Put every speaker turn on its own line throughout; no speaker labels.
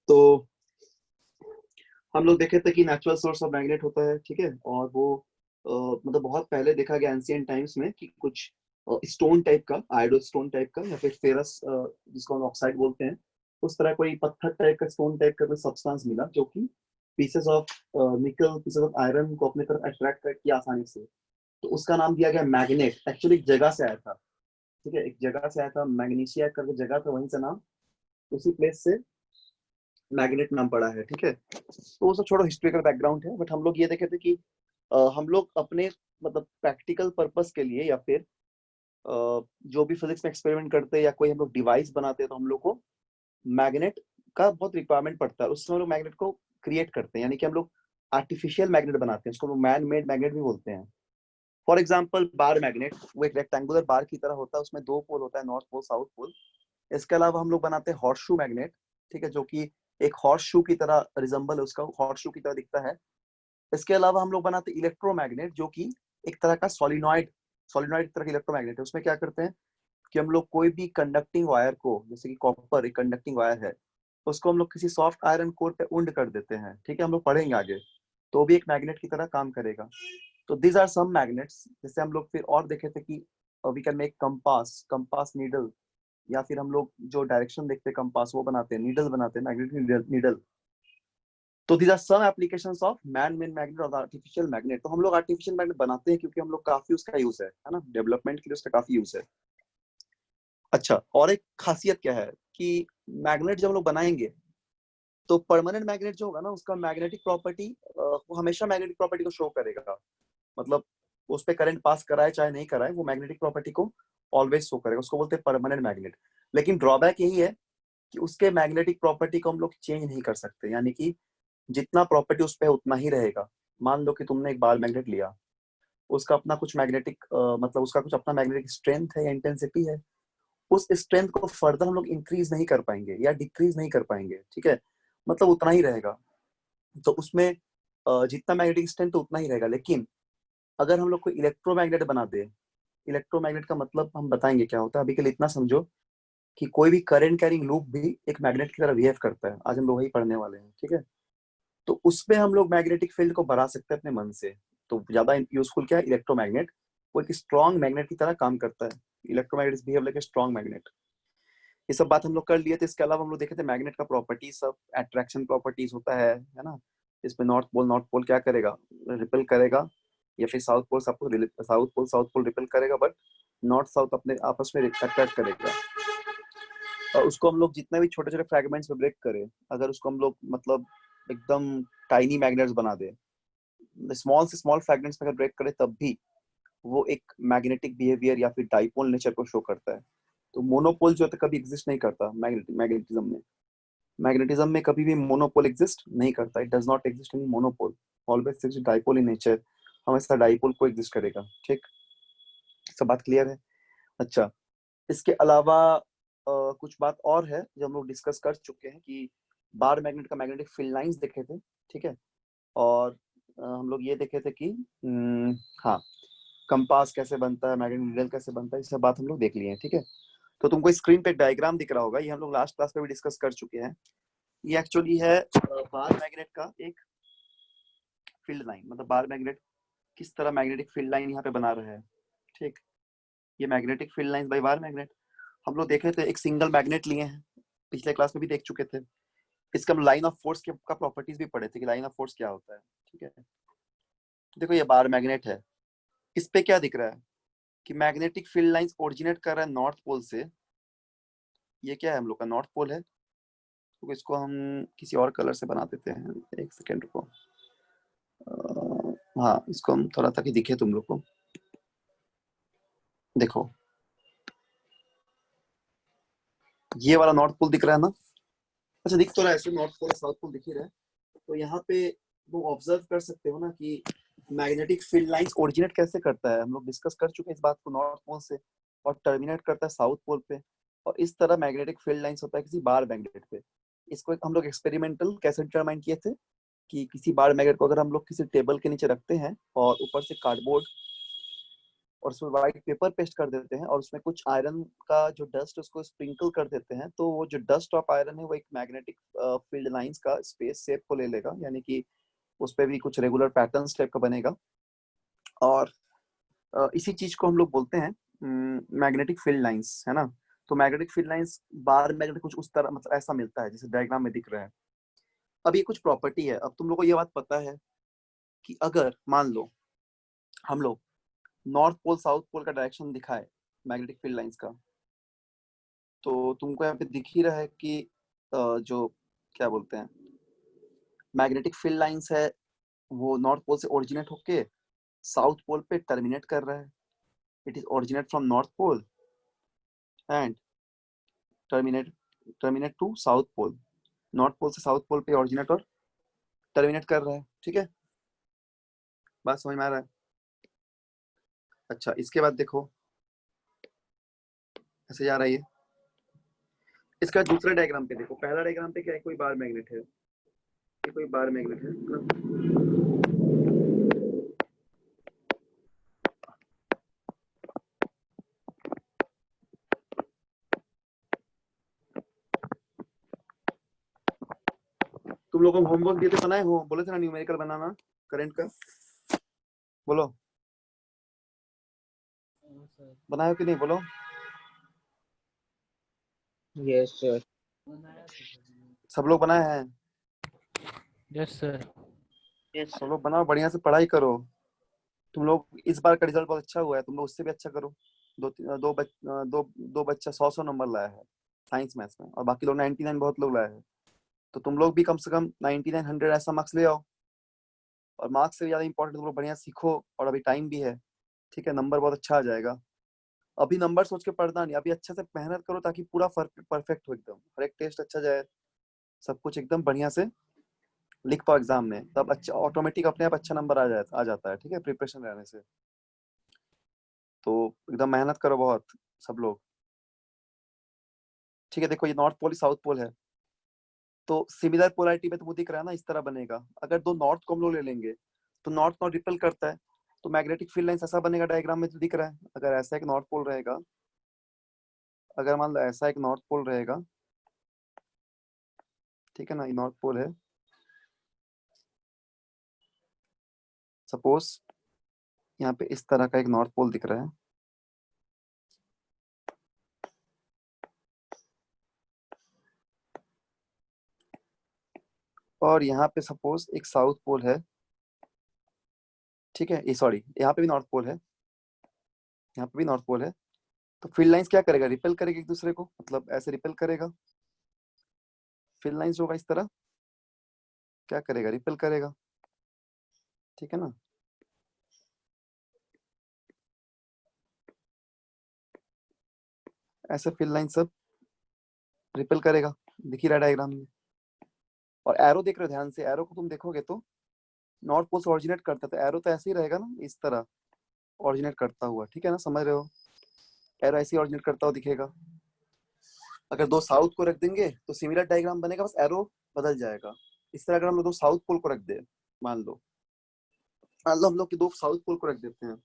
तो हम लोग देखे थे कि नेचुरल सोर्स ऑफ मैग्नेट होता है, ठीक है, और वो मतलब बहुत पहले देखा गया एंशियंट टाइम्स में कि कुछ स्टोन टाइप का, आयोडो स्टोन टाइप का, या फिर फेरस जिसको हम ऑक्साइड बोलते हैं, उस तरह कोई पत्थर टाइप का, स्टोन टाइप का कोई सब्सटेंस मिला जो कि पीसेस ऑफ निकल, पीसेस ऑफ आयरन को अपने तरफ अट्रैक्ट कर किया आसानी से। तो उसका नाम दिया गया मैग्नेट। एक्चुअली एक जगह से आया था, ठीक है, एक जगह से आया था, मैग्नीशिया करके जगह था, वहीं से नाम, उसी प्लेस से मैग्नेट नाम पड़ा है, ठीक है। तो वो सब छोड़ो, हिस्टोरिकल बैकग्राउंड है, बट हम लोग ये देखे थे कि हम लोग अपने मतलब प्रैक्टिकल पर्पस के लिए, या फिर जो भी फिजिक्स में एक्सपेरिमेंट करते हैं या कोई हम लोग डिवाइस बनाते हैं, तो हम लोग को मैग्नेट का बहुत रिक्वायरमेंट पड़ता है। उस समय लोग मैग्नेट को क्रिएट करते हैं, यानी कि हम लोग आर्टिफिशियल मैग्नेट बनाते हैं, उसको मैन मेड मैग्नेट भी बोलते हैं। फॉर एग्जाम्पल बार मैग्नेट, वो एक रेक्टेंगुलर बार की तरह होता है, उसमें दो पोल होता है, नॉर्थ पोल साउथ पोल। इसके अलावा हम लोग बनाते हैं हॉर्स शू मैग्नेट, ठीक है, जो कि एक हॉर्स शू की तरह रिजम्बल है, उसका हॉर्स शू की तरह दिखता है। इसके अलावा हम लोग बनाते हैं इलेक्ट्रोमैग्नेट, जो कि एक तरह का सोलिनॉइड, सोलिनॉइड तरह का इलेक्ट्रोमैग्नेट है। उसमें क्या करते हैं कि हम लोग कोई भी कंडक्टिंग वायर को, जैसे कि कॉपर एक कंडक्टिंग वायर है, तो उसको हम लोग किसी सॉफ्ट आयरन कोर पे उंड कर देते हैं, ठीक है, हम लोग पढ़ेंगे आगे, तो भी एक मैग्नेट की तरह काम करेगा। तो दीज आर सम मैग्नेट्स। जैसे हम लोग फिर और देखे थे कि we can make compass, compass needle, या फिर हम लोग जो डायरेक्शन देखते हैं कंपास, वो बनाते हैं, नीडल बनाते हैं, मैग्नेटिक नीडल। तो these are some applications of man made magnet और आर्टिफिशियल मैग्नेट। तो हम लोग आर्टिफिशियल मैग्नेट बनाते हैं क्योंकि हम लोग काफी उसका यूज है ना, डेवलपमेंट के लिए उसका काफी यूज है। अच्छा, और एक खासियत क्या है कि मैग्नेट जब हम लोग बनाएंगे, तो परमानेंट मैग्नेट जो होगा ना, उसका मैग्नेटिक प्रॉपर्टी वो हमेशा मैग्नेटिक प्रॉपर्टी को शो करेगा। मतलब उस पर करंट पास कराए चाहे नहीं कराए, वो मैग्नेटिक प्रॉपर्टी को ऑलवेज शो करेगा, उसको बोलते हैं परमानेंट मैग्नेट। लेकिन ड्रॉबैक यही है कि उसके मैग्नेटिक प्रॉपर्टी को हम लोग चेंज नहीं कर सकते, यानी कि जितना प्रॉपर्टी उस पर उतना ही रहेगा। मान लो कि तुमने एक बार मैग्नेट लिया, उसका अपना कुछ मैग्नेटिक मतलब उसका कुछ अपना मैग्नेटिक स्ट्रेंथ है या इंटेंसिटी है, उस स्ट्रेंथ को फर्दर हम लोग इंक्रीज नहीं कर पाएंगे या डिक्रीज नहीं कर पाएंगे, ठीक है, मतलब उतना ही रहेगा। तो उसमें जितना मैग्नेटिक स्ट्रेंथ उतना ही रहेगा। लेकिन अगर हम लोग को इलेक्ट्रोमैग्नेट बना दे, इलेक्ट्रोमैग्नेट का मतलब हम बताएंगे क्या होता है, अभी के लिए इतना समझो कि कोई भी करंट कैरिंग लूप भी एक मैग्नेट की तरह बिहेव करता है, आज हम लोग वही पढ़ने वाले हैं, ठीक है। तो उसमें हम लोग मैग्नेटिक फील्ड को बढ़ा सकते हैं अपने मन से। तो ज्यादा यूजफुल क्या है, इलेक्ट्रोमैग्नेट। वो एक स्ट्रॉन्ग मैग्नेट की तरह काम करता है, electromagnet behave like a strong magnet. ये सब बात हम लोग कर लिए थे। इसके अलावा हम लोग देखे थे मैग्नेट का प्रॉपर्टीज, सब अट्रैक्शन प्रॉपर्टीज होता है ना। इसमें नॉर्थ पोल क्या करेगा, रिपेल करेगा, या फिर south pole south pole repel करेगा, बट नॉर्थ साउथ अपने आपस में अट्रैक्ट करेगा। और उसको हम लोग जितने भी छोटे छोटे फ्रैगमेंट्स में ब्रेक करें, अगर उसको हम लोग मतलब एकदम टाइनी मैग्नेट्स बना दे, स्मॉल से स्मॉल फ्रैगमेंट्स में अगर ब्रेक करें, तब भी वो एक मैग्नेटिक बिहेवियर या फिर डाइपोल नेचर को शो करता है। तो मोनोपोल जो है कभी एग्जिस्ट नहीं करता मैग्नेटिज्म में। मैग्नेटिज्म में कभी भी मोनोपोल एग्जिस्ट नहीं करता, it does not exist in monopole, always exist dipole in nature, हमेशा डाइपोल को एग्जिस्ट करेगा, ठीक। सब बात क्लियर है। अच्छा, इसके अलावा कुछ बात और है जो हम लोग डिस्कस कर चुके हैं कि बार मैग्नेट का मैग्नेटिक फील्ड लाइंस देखे थे, ठीक है। और हम लोग ये देखे थे कि हाँ, कंपास कैसे बनता है, मैग्नेटिक नीडल कैसे बनता है, ये सब बात हम लोग देख लिए हैं, ठीक है। तो तुमको स्क्रीन पे डायग्राम दिख रहा होगा, ये हम लोग लास्ट क्लास में भी डिस्कस कर चुके हैं। ये एक्चुअली है बार मैग्नेट का एक फील्ड लाइन, मतलब बार मैग्नेट किस तरह मैग्नेटिक फील्ड लाइन यहाँ पे बना रहा है, ठीक। ये magnetic field line by bar magnet हम लोग देखे थे। एक सिंगल मैग्नेट लिए हैं, पिछले क्लास में भी देख चुके थे। इसका हम लाइन ऑफ फोर्स का प्रॉपर्टीज भी पढ़े थे कि लाइन ऑफ फोर्स क्या होता है, ठीक है। देखो ये बार मैग्नेट है, इस पे क्या दिख रहा है कि मैग्नेटिक फील्ड लाइंस ओरिजिनेट कर रहा है नॉर्थ पोल से। ये क्या है, हम लोग का नॉर्थ पोल है। तो इसको हम किसी और कलर से बना देते हैं, एक सेकेंड रुको। हाँ, इसको हम थोड़ा ताकि दिखे तुम लोग को। देखो ये वाला नॉर्थ पोल दिख रहा है ना। अच्छा, दिख तो रहा है ऐसे, नॉर्थ पोल साउथ पोल दिख ही रहा है। तो यहाँ पे वो ऑब्जर्व कर सकते हो ना कि मैग्नेटिक फील्ड लाइंस ओरिजिनेट कैसे करता है, हम लोग डिस्कस कर चुके हैं इस बात को, नॉर्थ पोल से, और टर्मिनेट करता है साउथ पोल पे। और इस तरह मैग्नेटिक फील्ड लाइंस होता है किसी बार मैग्नेट पे। इसको हम लोग एक्सपेरिमेंटल कैसे डिटरमाइन किए थे कि किसी बार मैग्नेट को अगर हम लोग किसी टेबल के नीचे रखते हैं और ऊपर से कार्डबोर्ड और उसमें व्हाइट पेपर पेस्ट कर देते हैं और उसमें कुछ आयरन का जो डस्ट उसको स्प्रिंकल कर देते हैं, तो वो जो डस्ट ऑफ आयरन है वो एक मैग्नेटिक फील्ड लाइंस का स्पेस शेप को ले लेगा, यानी कि उस पे भी कुछ रेगुलर पैटर्न्स टाइप का बनेगा। और इसी चीज को हम लोग बोलते हैं मैग्नेटिक फील्ड लाइंस, है ना। तो मैग्नेटिक फील्ड लाइंस बार मैग्नेटिक कुछ उस तरह मतलब ऐसा मिलता है जैसे डायग्राम में दिख रहा है। अब ये कुछ प्रॉपर्टी है। अब तुम लोग को ये बात पता है कि अगर मान लो हम लोग नॉर्थ पोल साउथ पोल का डायरेक्शन दिखाए मैग्नेटिक फील्ड लाइंस का, तो तुमको यहाँ पे दिख ही रहा है कि जो क्या बोलते हैं मैग्नेटिक फील्ड लाइंस है वो नॉर्थ पोल से ओरिजिनेट होके साउथ पोल पे टर्मिनेट कर रहा है। It is originate from north pole and terminate terminate to south pole. North pole से साउथ पोल पे ओरिजिनेट और टर्मिनेट कर रहा है, ठीक है। बात समझ में आ रहा है? अच्छा, इसके बाद देखो ऐसे जा रहा है ये। इसका दूसरा डायग्राम पे देखो। पहला डायग्राम पे क्या है, कोई बार मैग्नेट है, ये कोई बार मैग्नेट है। तुम लोगों को होमवर्क दिए थे, बनाए हो, बोले थे ना न्यूमेरिकल बनाना करंट का, बोलो बनाए हो कि नहीं, बोलो।
Yes sir.
सब लोग बनाए हैं?
Yes sir.
सब लोग बनाओ, बढ़िया से पढ़ाई करो। तुम लोग इस बार का रिजल्ट बहुत अच्छा हुआ है, तुम लोग उससे भी अच्छा करो। दो बच्चा 100 नंबर लाया है साइंस मैथ्स में, और बाकी लोग 99 बहुत लोग लाए हैं। तो तुम लोग भी कम से कम 99 100 ऐसा मार्क्स ले आओ। और मार्क्स से ज्यादा इंपॉर्टेंट तुम लोग बढ़िया सीखो, और अभी टाइम भी है, ठीक है। नंबर बहुत अच्छा आ जाएगा। अभी नंबर सोच के पढ़ना नहीं, अभी अच्छे से मेहनत करो ताकि पूरा परफेक्ट हो, एकदम हर एक टेस्ट अच्छा जाए, सब कुछ एकदम बढ़िया से लिख पाओ एग्जाम में, तब अच्छा ऑटोमेटिक अपने आप अच्छा नंबर आ जाता है, ठीक है, प्रिपरेशन रहने से। तो एकदम मेहनत करो बहुत सब लोग, ठीक है। देखो ये नॉर्थ पोल साउथ पोल है, तो सिमिलर पोलैरिटी में तो वो दिख रहा है ना, इस तरह बनेगा। अगर दो नॉर्थ को हम लोग ले लेंगे तो नॉर्थ नॉर्थ रिपेल करता है, तो मैग्नेटिक फील्ड लाइंस ऐसा बनेगा डायग्राम में जो दिख रहा है। अगर ऐसा एक नॉर्थ पोल रहेगा, अगर मान लो ऐसा एक नॉर्थ पोल रहेगा, ठीक है ना, ये नॉर्थ पोल है, सपोज यहाँ पे इस तरह का एक नॉर्थ पोल दिख रहा है, और यहाँ पे सपोज एक साउथ पोल है, ठीक है। ये सॉरी, यहाँ पे भी नॉर्थ पोल है, यहाँ पे भी नॉर्थ पोल है। तो फील्ड लाइंस क्या करेगा, रिपेल करेगा एक दूसरे को, मतलब ऐसे रिपेल करेगा। फील्ड लाइंस होगा इस तरह, क्या करेगा, रिपेल करेगा, ठीक है ना। ऐसे फील्ड लाइन सब रिपेल करेगा, दिख ही रहा डायग्राम में। और एरो देख रहे हो ध्यान से, एरो को तुम देखोगे तो नॉर्थ पोल से ऑरिजिनेट करता है, तो एरो तो ऐसे ही रहेगा ना, इस तरह ऑरिजिनेट करता हुआ, ठीक है ना, समझ रहे हो। एरो ऐसे ही ऑरिजिनेट करता हुआ दिखेगा। अगर दो साउथ को रख देंगे तो सिमिलर डायग्राम बनेगा, बस एरो बदल जाएगा। इस तरह अगर हम लोग दो साउथ पोल को रख दे, मान लो हम लोग दो साउथ पोल को रख देते हैं,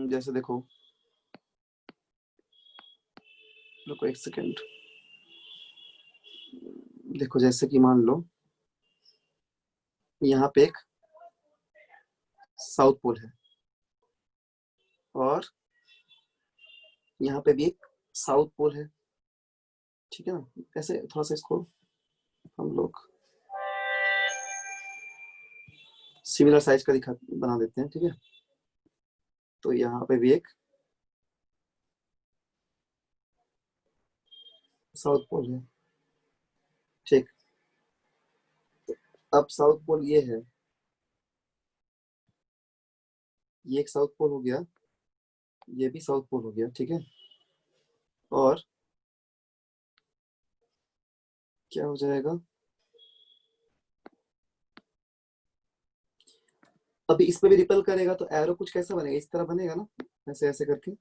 जैसे देखो, रुको एक सेकेंड, देखो जैसे कि मान लो यहाँ पे एक साउथ पोल है, और यहाँ पे भी एक साउथ पोल है, ठीक है ना। ऐसे थोड़ा सा इसको हम लोग सिमिलर साइज का दिखा बना देते हैं, ठीक है। तो यहाँ पे भी एक साउथ पोल है, ठीक। अब साउथ पोल ये है, ये एक साउथ पोल हो गया, ये भी साउथ पोल हो गया, ठीक है। और क्या हो जाएगा, अभी इस पे भी रिपेल करेगा, तो एरो कुछ कैसा बनेगा, इस तरह बनेगा ना, ऐसे ऐसे करके,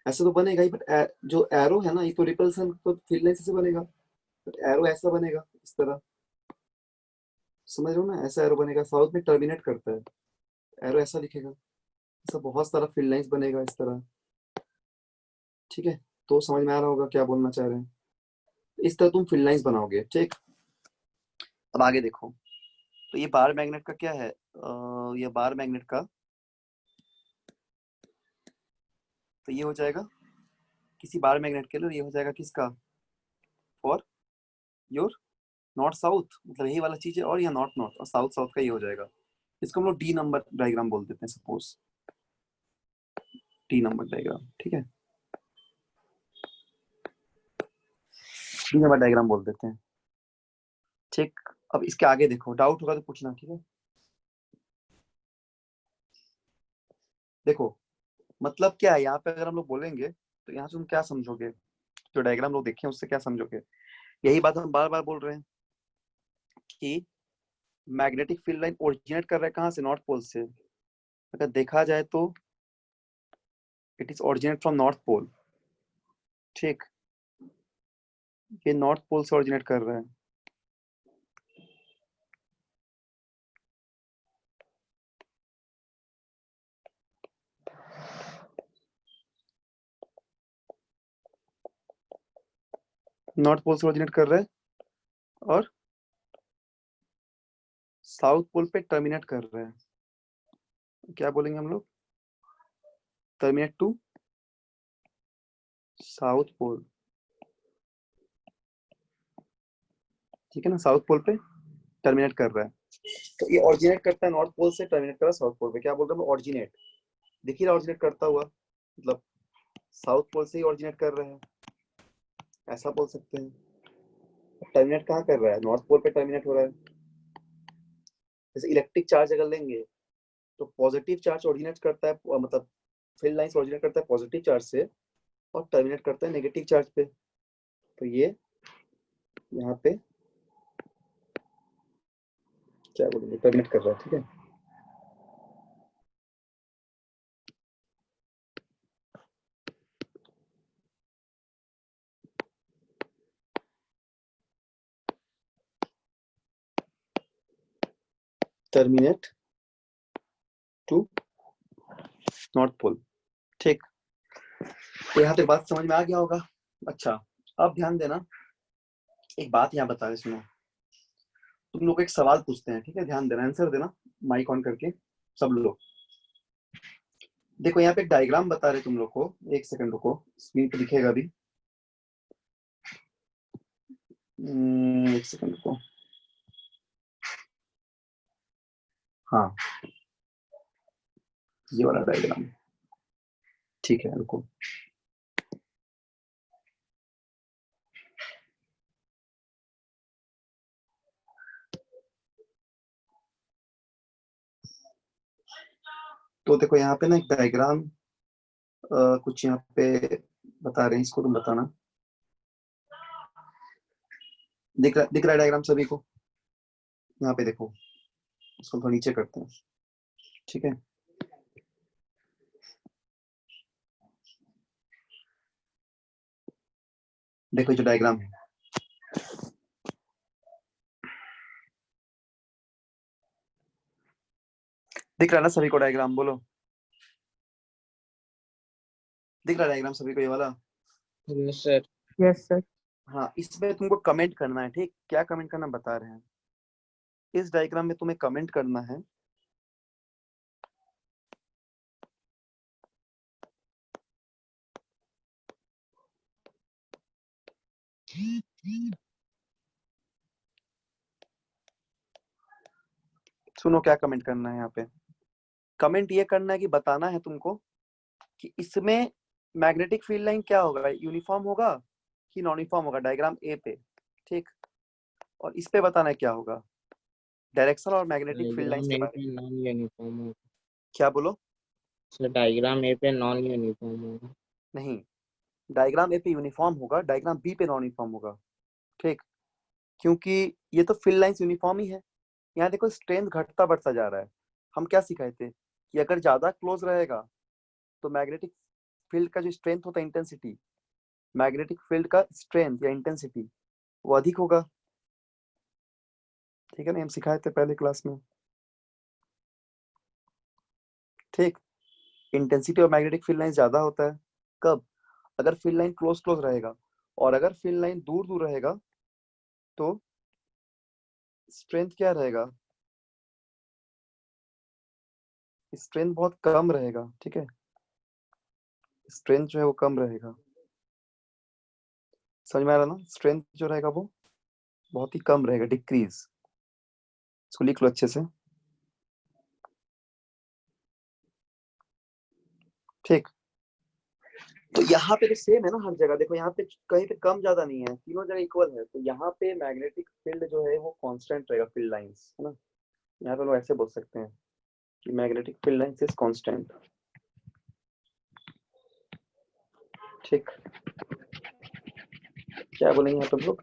ऐसे तो बनेगा ही। बट जो एरो है ना, ये तो रिपल्सन तो फील्ड लाइन से बनेगा, बट एरो ऐसा बनेगा इस तरह, समझ रहे हो ना, ऐसा एरो बनेगा, साउथ में टर्मिनेट करता है, एरो ऐसा दिखेगा, ऐसा बहुत सारा फील्ड लाइंस बनेगा इस तरह। ठीक है, तो समझ में आ रहा होगा क्या बोलना चाह रहे हैं। इस तरह तुम फील्ड लाइंस बनाओगे, ठीक। अब आगे देखो, तो ये बार मैग्नेट का क्या है, ये बार मैग्नेट का, तो ये हो जाएगा किसी बार मैग्नेट के लिए, ये हो जाएगा किसका, फॉर योर नॉर्थ साउथ, मतलब यही वाला चीज है, और यहाँ नॉर्थ नॉर्थ और साउथ साउथ का ये हो जाएगा। इसको हम लोग डी नंबर डायग्राम बोल देते हैं, सपोज डी नंबर डायग्राम, ठीक है, डी नंबर डायग्राम बोल देते हैं, ठीक। अब इसके आगे देखो, डाउट होगा तो पूछना, ठीक है। देखो मतलब क्या है यहाँ पे, अगर हम लोग बोलेंगे तो यहाँ से तुम क्या समझोगे, जो डायग्राम लोग देखे हैं उससे क्या समझोगे, यही बात हम बार बार बोल रहे हैं कि मैग्नेटिक फील्ड लाइन ओरिजिनेट कर रहा है कहाँ से, नॉर्थ पोल से। अगर देखा जाए तो it is originate from north pole, ठीक, ये नॉर्थ पोल से ओरिजिनेट कर रहा है। नॉर्थ पोल से ओरिजिनेट कर रहा है और साउथ पोल पे टर्मिनेट कर रहा है, क्या बोलेंगे हम लोग, टर्मिनेट टू साउथ पोल, ठीक है ना, साउथ पोल पे टर्मिनेट कर रहा है। तो ये ऑरिजिनेट करता है नॉर्थ पोल से, टर्मिनेट कर रहा है साउथ पोल पे, क्या बोल रहा हूँ, ऑरिजिनेट, देखिए ऑरिजिनेट करता हुआ, मतलब साउथ पोल से ही ऑरिजिनेट कर रहा है, ऐसा बोल सकते हैं। टर्मिनेट कहाँ कर रहा है, नॉर्थ पोल पे टर्मिनेट हो रहा है। जैसे इलेक्ट्रिक चार्ज अगर लेंगे तो पॉजिटिव चार्ज ओरिजिनेट करता है, मतलब फील्ड लाइंस ओरिजिनेट करता है पॉजिटिव चार्ज से और टर्मिनेट करता है नेगेटिव चार्ज पे। तो ये यहाँ पे क्या बोलेंगे, टर्मिनेट कर रहा है, ठीक है। टर्मिनेट टू नॉर्थ पोल, ठीक। तो यहाँ तक बात समझ में आ गया होगा। अच्छा, अब ध्यान देना, एक बात यहाँ बता रहे सुनो, तुम लोग एक सवाल पूछते हैं, ठीक है, ध्यान देना, आंसर देना, माइक ऑन करके सब लोग। देखो यहाँ पे एक डायग्राम बता रहे तुम लोग को, एक सेकंड रुको, स्क्रीन पे दिखेगा अभी, एक सेकंड रुको, हाँ ये वाला डायग्राम, ठीक है रुको। तो देखो यहाँ पे ना एक डायग्राम कुछ यहाँ पे बता रहे हैं, इसको तुम बताना, दिख रहा है डायग्राम सभी को, यहाँ पे देखो, इसको थोड़ा नीचे करते हैं, ठीक है। देखो जो डायग्राम है, दिख रहा है ना सभी को डायग्राम, बोलो, दिख रहा है डायग्राम सभी को ये वाला।
Yes sir. Yes sir.
हाँ, इसमें तुमको कमेंट करना है, ठीक, क्या कमेंट करना बता रहे हैं, इस डायग्राम में तुम्हें कमेंट करना है सुनो क्या कमेंट करना है यहाँ पे, कमेंट ये करना है कि बताना है तुमको कि इसमें मैग्नेटिक फील्ड लाइन क्या होगा, यूनिफॉर्म होगा कि नॉन यूनिफॉर्म होगा, डायग्राम ए पे, ठीक, और इस पे बताना है क्या होगा, डायरेक्शन और मैग्नेटिक फील्ड लाइंस
डायग्राम
के
ए
बारे
पे
में।
नॉन यूनिफॉर्म होगा।
क्या बोलो,
सर डायग्राम ए पे नॉन यूनिफॉर्म होगा।
नहीं, डायग्राम ए पे यूनिफॉर्म होगा, डायग्राम बी पे नॉन यूनिफॉर्म होगा, ठीक, क्योंकि ये तो फील्ड लाइंस यूनिफॉर्म ही है। यहाँ देखो स्ट्रेंथ घटता बढ़ता जा रहा है, हम क्या सिखाए थे कि अगर ज्यादा क्लोज रहेगा तो मैग्नेटिक फील्ड का जो स्ट्रेंथ होता है, इंटेंसिटी, मैग्नेटिक फील्ड का स्ट्रेंथ या इंटेंसिटी वो अधिक होगा, ठीक है ना, हम सिखाए थे पहले क्लास में। ठीक, intensity of magnetic field line ज्यादा होता है कब? अगर फील्ड लाइन क्लोज क्लोज रहेगा, और अगर फील्ड लाइन दूर दूर रहेगा तो स्ट्रेंथ क्या रहेगा? स्ट्रेंथ बहुत कम रहेगा। ठीक है, स्ट्रेंथ जो है वो कम रहेगा। समझ में आ रहा ना? स्ट्रेंथ जो रहेगा वो बहुत ही कम रहेगा, डिक्रीज। इसको लिख लो अच्छे से। ठीक, तो यहाँ पे तो सेम है ना हर जगह। देखो यहाँ पे कहीं पे कम ज्यादा नहीं है, तीनों जगह इक्वल है। तो यहाँ पे मैग्नेटिक फील्ड जो है वो कांस्टेंट रहेगा, फील्ड लाइंस, है ना। यहाँ पे लोग ऐसे बोल सकते हैं कि magnetic field lines is constant. ठीक, क्या बोलेंगे यहाँ पे लोग?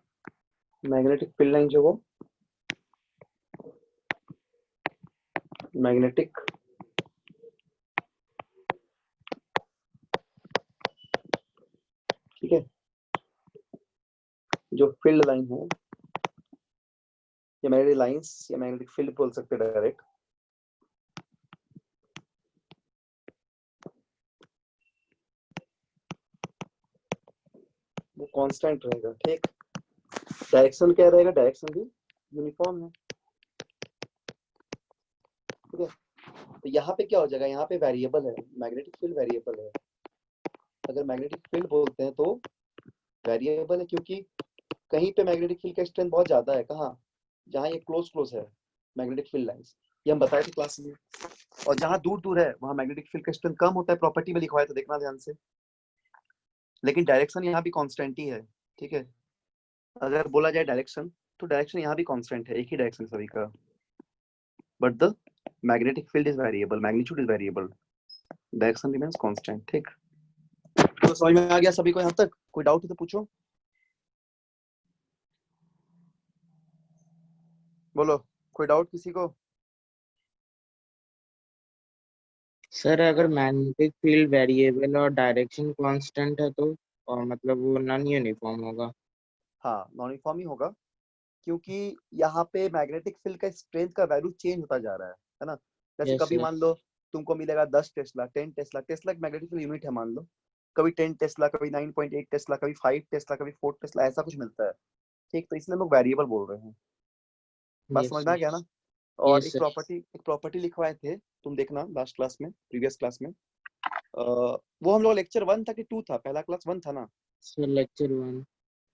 मैग्नेटिक फील्ड लाइन जो वो मैग्नेटिक ठीक है, जो फील्ड लाइन है या मैग्नेटिक लाइंस या मैग्नेटिक फील्ड बोल सकते हैं डायरेक्ट, वो कांस्टेंट रहेगा। ठीक, डायरेक्शन क्या रहेगा? डायरेक्शन भी यूनिफॉर्म है। ठीक है, तो यहाँ पे क्या हो जाएगा? यहाँ पे वेरिएबल है, मैग्नेटिक फील्ड वेरिएबल है। अगर मैग्नेटिक फील्ड बोलते हैं तो वेरिएबल है, क्योंकि कहीं पे मैग्नेटिक फील्ड का स्ट्रेंथ बहुत ज्यादा है। कहाँ? जहाँ ये क्लोज क्लोज है मैग्नेटिक फील्ड लाइंस, ये हम बताए थे क्लास में। और जहाँ दूर दूर है वहाँ मैग्नेटिक फील्ड का स्ट्रेंथ कम होता है। प्रॉपर्टी में लिखवाया तो देखना ध्यान से। लेकिन डायरेक्शन यहाँ भी कांस्टेंट ही है। ठीक है, अगर बोला जाए डायरेक्शन, तो डायरेक्शन यहाँ भी कांस्टेंट है, एक ही डायरेक्शन सभी का। But the magnetic field is variable, magnitude is variable, direction remains constant. ठीक, तो समझ में आ गया सभी को यहाँ तक? कोई डाउट है तो पूछो, बोलो। कोई डाउट किसी को?
सर अगर मैग्नेटिक फील्ड वेरिएबल और डायरेक्शन कांस्टेंट है तो, और मतलब वो नॉन यूनिफॉर्म होगा।
हाँ, नॉन यूनिफॉर्म ही होगा, क्योंकि यहाँ पे मैग्नेटिक फील्ड का स्ट्रेंथ का वैल्यू चेंज होता जा रहा है ना। जैसे
यस
कभी
सर।
मान लो तुमको मिलेगा 10 टेस्ला, 10 टेस्ला। टेस्ला एक मैग्नेटिक फील्ड यूनिट है मान लो। कभी 10 टेस्ला, कभी 9.8 टेस्ला, कभी 5 टेस्ला, कभी 4 टेस्ला, ऐसा कुछ मिलता है। ठीक, तो इसलिए लोग वेरिएबल बोल रहे हैं। बात
यस
समझ में आ
सर।
गया ना? और
यस
एक
सर।
प्रॉपर्टी लिखवाए थे, तुम देखना लास्ट क्लास में, प्रीवियस क्लास में। वो हम लोग लेक्चर 1 था कि 2 था? पहला क्लास 1 था ना?
Sir lecture 1।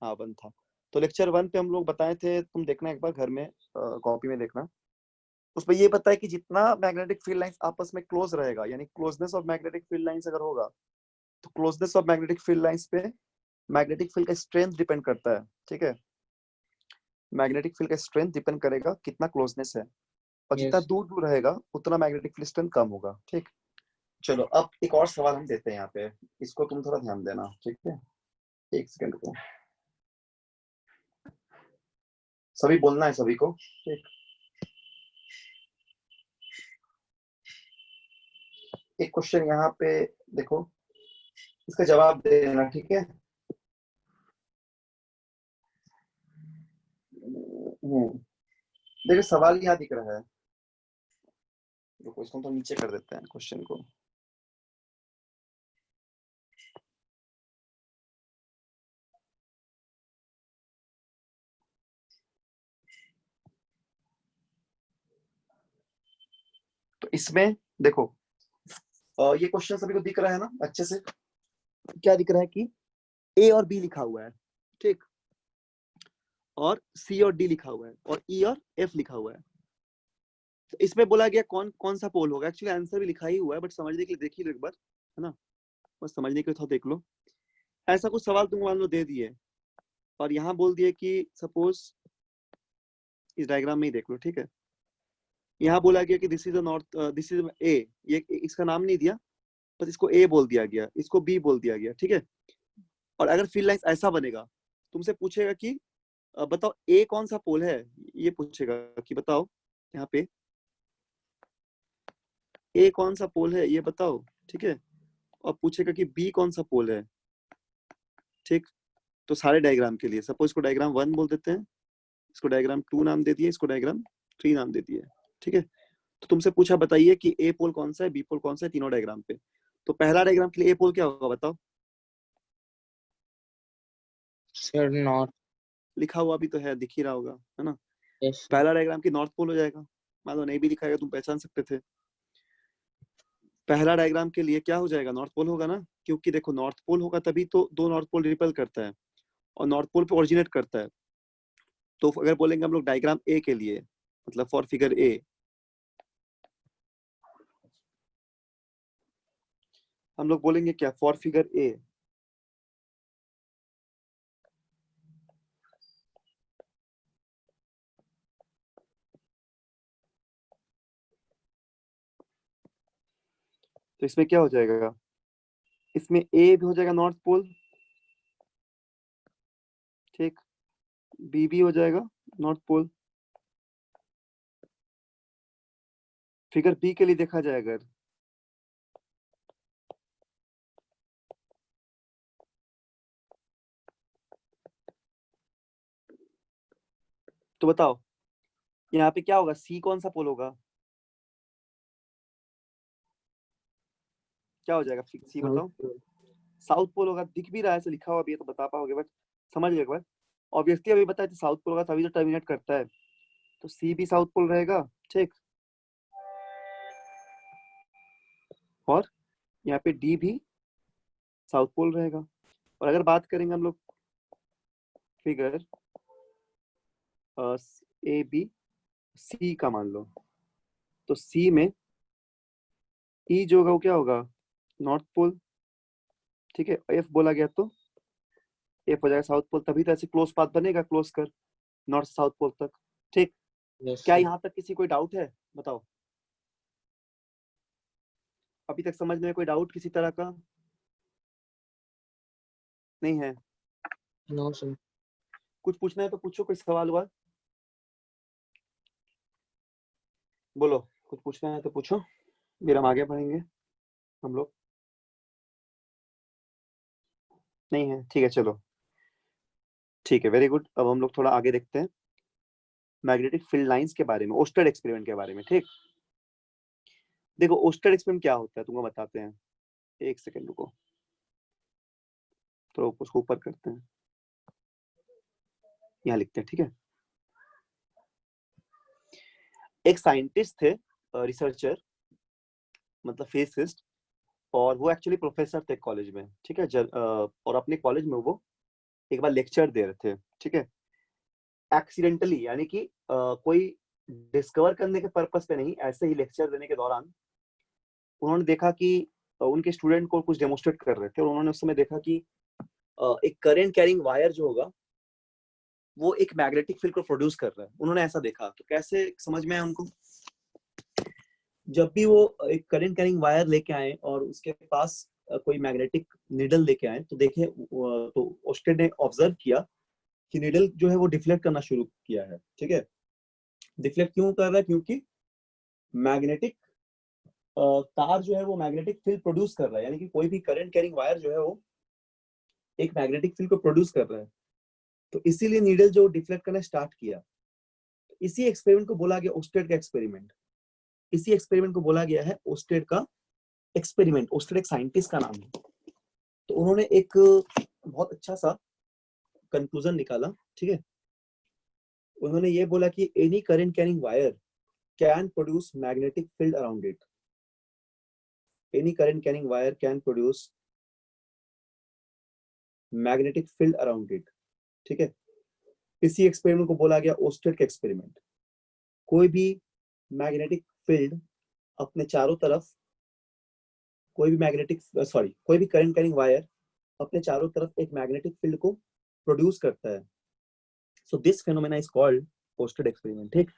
हाँ 1 था। तो लेक्चर 1 पे हम लोग बताए थे, तुम देखना एक बार घर में, कॉपी में देखना। उसमें ये पता है कि जितना मैग्नेटिक फील्ड लाइंस आपस में क्लोज रहेगा, यानी closeness of magnetic field lines अगर होगा, तो closeness of magnetic field lines पे मैग्नेटिक फील्ड का स्ट्रेंथ डिपेंड करता है। ठीक है, मैग्नेटिक फील्ड का स्ट्रेंथ डिपेंड करेगा कितना क्लोजनेस है, और जितना
यस।
दूर दूर रहेगा उतना मैग्नेटिक फील्ड स्ट्रेंथ कम होगा। ठीक, चलो अब एक और सवाल हम देते हैं यहाँ पे, इसको तुम थोड़ा ध्यान देना। ठीक है, एक सेकंड को, सभी बोलना है सभी को। ठीक, एक क्वेश्चन यहाँ पे देखो, इसका जवाब देना। ठीक है, देखो सवाल यहाँ दिख रहा है, रुको इसको तो नीचे कर देते हैं क्वेश्चन को। तो इसमें देखो, ये क्वेश्चन सभी को दिख रहा है ना अच्छे से? क्या दिख रहा है कि ए और बी लिखा हुआ है, ठीक, और सी और डी लिखा हुआ है, और ई और एफ लिखा हुआ है। तो इसमें बोला गया कौन कौन सा पोल होगा। एक्चुअली आंसर भी लिखा ही हुआ है, बट समझने के लिए देख ही लो एक बार, है ना। बस समझने के लिए थोड़ा देख लो। ऐसा कुछ सवाल तुम मान लो दे दिए, और यहाँ बोल दिए कि सपोज, इस डायग्राम में ही देख लो। ठीक है, यहाँ बोला गया कि this is north, this is a, ये इसका नाम नहीं दिया, बस इसको ए बोल दिया गया, इसको बी बोल दिया गया। ठीक है, और अगर फील्ड लाइंस ऐसा बनेगा, तुमसे पूछेगा कि बताओ ए कौन सा पोल है, ये पूछेगा कि बताओ यहाँ पे ए कौन सा पोल है ये बताओ। ठीक है, और पूछेगा कि बी कौन सा पोल है। ठीक, तो सारे डायग्राम के लिए सपोज को डायग्राम 1 बोल देते हैं, इसको डायग्राम 2 नाम दे दिए, इसको डायग्राम 3 नाम दे दिए, ठीक है। तो तुमसे पूछा बताइए कि ए पोल कौन सा है, बी पोल कौन सा है तीनों डायग्राम पे। तो पहला डायग्राम के लिए ए पोल क्या होगा बताओ।
Sir north.
लिखा हुआ भी तो है, दिख ही रहा होगा, है ना।
Yes sir.
पहला डायग्राम की नॉर्थ पोल हो जाएगा, मान लो नहीं भी दिखाएगा तुम पहचान सकते थे। पहला डायग्राम के लिए क्या हो जाएगा, नॉर्थ पोल होगा ना, क्योंकि देखो नॉर्थ पोल होगा तभी तो दो नॉर्थ पोल रिपेल करता है और नॉर्थ पोल पे ओरिजिनेट करता है। तो अगर बोलेंगे हम लोग डायग्राम ए के लिए, मतलब फॉर फिगर ए, हम लोग बोलेंगे क्या, फॉर फिगर ए तो इसमें क्या हो जाएगा, इसमें ए भी हो जाएगा नॉर्थ पोल, ठीक, बी भी हो जाएगा नॉर्थ पोल। फिगर बी के लिए देखा जाए अगर, तो बताओ यहाँ पे क्या होगा, सी कौन सा पोल होगा, क्या हो जाएगा सी
साउथ
बताओ।
पोल।
साउथ पोल होगा, दिख भी रहा है, ऐसे लिखा हुआ भी है तो बता पाओगे, बट समझ गए एक बार। ऑब्वियसली अभी बताया साउथ पोल होगा तभी तो टर्मिनेट करता है, तो सी भी साउथ पोल रहेगा, ठीक। और यहाँ पे डी भी साउथ पोल रहेगा। और अगर बात करेंगे हम लोग फिगर ए बी सी का मान लो, तो सी में ई जो होगा वो क्या होगा, नॉर्थ पोल, ठीक है। एफ बोला गया तो एफ हो जाएगा साउथ पोल, तभी तो ऐसे क्लोज पाथ बनेगा, क्लोज कर नॉर्थ साउथ पोल तक, ठीक।
यस
क्या
सर।
यहाँ तक किसी कोई डाउट है बताओ, अभी तक समझ में कोई डाउट किसी तरह का नहीं है।
No sir.
कुछ पूछना है तो पूछो, कोई सवाल हुआ बोलो, कुछ पूछना है तो पूछो, फिर हम आगे बढ़ेंगे हम लोग। नहीं है, ठीक है चलो, ठीक है, वेरी गुड। अब हम लोग थोड़ा आगे देखते हैं मैग्नेटिक फील्ड लाइंस के बारे में, ओस्टेड एक्सपेरिमेंट के बारे में, ठीक। देखो ओस्टेड एक्सपेरिमेंट क्या होता है तुमको बताते हैं, एक सेकंड रुको, तो उसको ऊपर करते हैं, यहाँ लिखते हैं, ठीक है। एक साइंटिस्ट थे, रिसर्चर, मतलब फिजिसिस्ट, और वो एक्चुअली प्रोफेसर थे कॉलेज में, ठीक है। और अपने कॉलेज में वो एक बार लेक्चर दे रहे थे, ठीक है। एक्सीडेंटली, यानी कि कोई डिस्कवर करने के पर्पस पे नहीं, ऐसे ही लेक्चर देने के दौरान उन्होंने देखा कि उनके स्टूडेंट को कुछ डेमोन्स्ट्रेट कर रहे थे, और उन्होंने उस समय देखा कि एक करंट कैरिंग वायर जो होगा वो एक मैग्नेटिक फील्ड को प्रोड्यूस कर रहा है, उन्होंने ऐसा देखा। तो कैसे समझ में आया उनको, जब भी वो एक करंट कैरिंग वायर लेके आए और उसके पास कोई मैग्नेटिक निडल लेके आए, तो देखे तो ओस्टेड ने ऑब्जर्व किया कि निडल जो है वो डिफ्लेक्ट करना शुरू किया है, ठीक है। डिफ्लेक्ट क्यों कर रहा है, क्योंकि मैग्नेटिक तार जो है वो मैग्नेटिक फील्ड प्रोड्यूस कर रहा है, यानी कि कोई भी करंट कैरिंग वायर जो है वो एक मैग्नेटिक फील्ड को प्रोड्यूस कर रहा है। तो इसीलिए नीडल जो डिफ्लेक्ट करना स्टार्ट किया। इसी एक्सपेरिमेंट को बोला गया ओस्टेड का एक्सपेरिमेंट, इसी एक्सपेरिमेंट को बोला गया है ओस्टेड का एक्सपेरिमेंट। ओस्टेड एक साइंटिस्ट का नाम है। तो उन्होंने एक बहुत अच्छा सा कंक्लूजन निकाला, ठीक है। उन्होंने ये बोला कि any current carrying wire can produce magnetic field around it, any current carrying wire can produce magnetic field around it, ठीक है। इसी एक्सपेरिमेंट को बोला गया ओस्टेड का एक्सपेरिमेंट। कोई भी मैग्नेटिक फील्ड अपने चारों तरफ, कोई भी मैग्नेटिक सॉरी कोई भी करंट कैरिंग वायर अपने चारों तरफ एक मैग्नेटिक फील्ड को प्रोड्यूस करता है। So this phenomena is called ousted experiment, ठीक।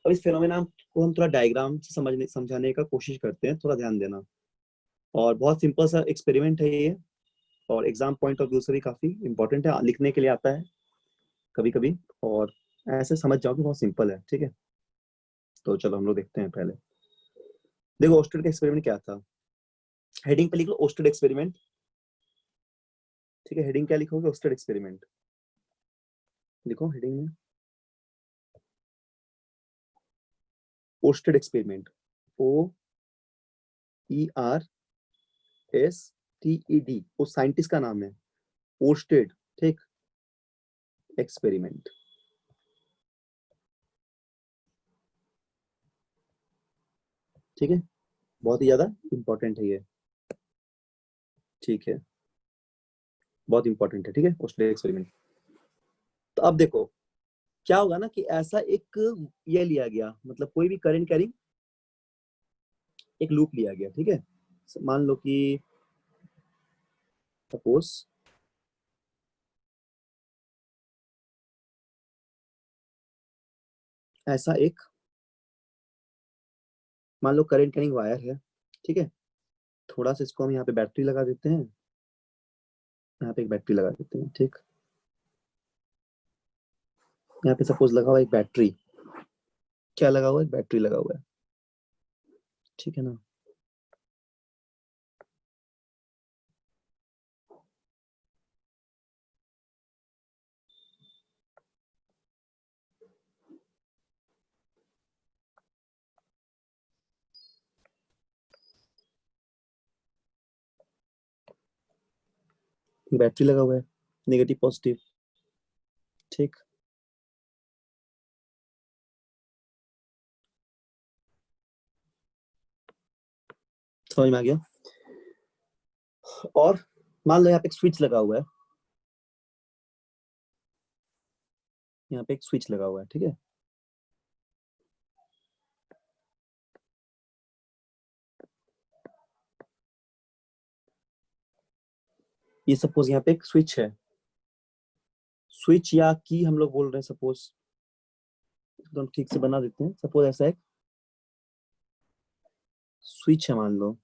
अब इस फेनोमेना को हम थोड़ा डायग्राम से समझाने का कोशिश करते हैं, थोड़ा ध्यान देना। और बहुत सिंपल सा एक्सपेरिमेंट है ये, और एग्जाम पॉइंट ऑफ व्यू से भी काफी इंपॉर्टेंट है, लिखने के लिए आता है कभी कभी, और ऐसे समझ जाओ कि बहुत सिंपल है, ठीक है। तो चलो हम लोग देखते हैं पहले। देखो ओस्टेड का एक्सपेरिमेंट क्या था, हेडिंग पे लिख लो ओस्टेड एक्सपेरिमेंट, ठीक है। हेडिंग क्या लिखोगे, ओस्टेड एक्सपेरिमेंट लिखो हेडिंग में। ओर्स्टेड एक्सपेरिमेंट, OERSTED, वो साइंटिस्ट का नाम है, ओर्स्टेड, ठीक, एक्सपेरिमेंट। ठीक है, बहुत ही ज्यादा इंपॉर्टेंट है ये, ठीक है, बहुत इंपॉर्टेंट है, ठीक है, ओर्स्टेड एक्सपेरिमेंट। तो अब देखो क्या होगा ना कि ऐसा एक ये लिया गया, मतलब कोई भी करंट कैरिंग एक लूप लिया गया, ठीक है। मान लो कि सपोज ऐसा एक, मान लो करंट कैरिंग वायर है, ठीक है, थोड़ा सा इसको हम यहाँ पे बैटरी लगा देते हैं, यहाँ पे एक बैटरी लगा देते हैं, ठीक, यहाँ पे सपोज लगा हुआ एक बैटरी, क्या लगा हुआ है, बैटरी लगा हुआ है, ठीक है ना। बैटरी लगा हुआ है, नेगेटिव पॉजिटिव, ठीक, समझ में आ गया। और मान लो यहाँ पे एक स्विच लगा हुआ है, यहाँ पे एक स्विच लगा हुआ है, ठीक है, ये सपोज यहाँ पे एक स्विच है, स्विच या की हम लोग बोल रहे हैं, सपोज एकदम ठीक से बना देते हैं, सपोज ऐसा एक स्विच है मान लो,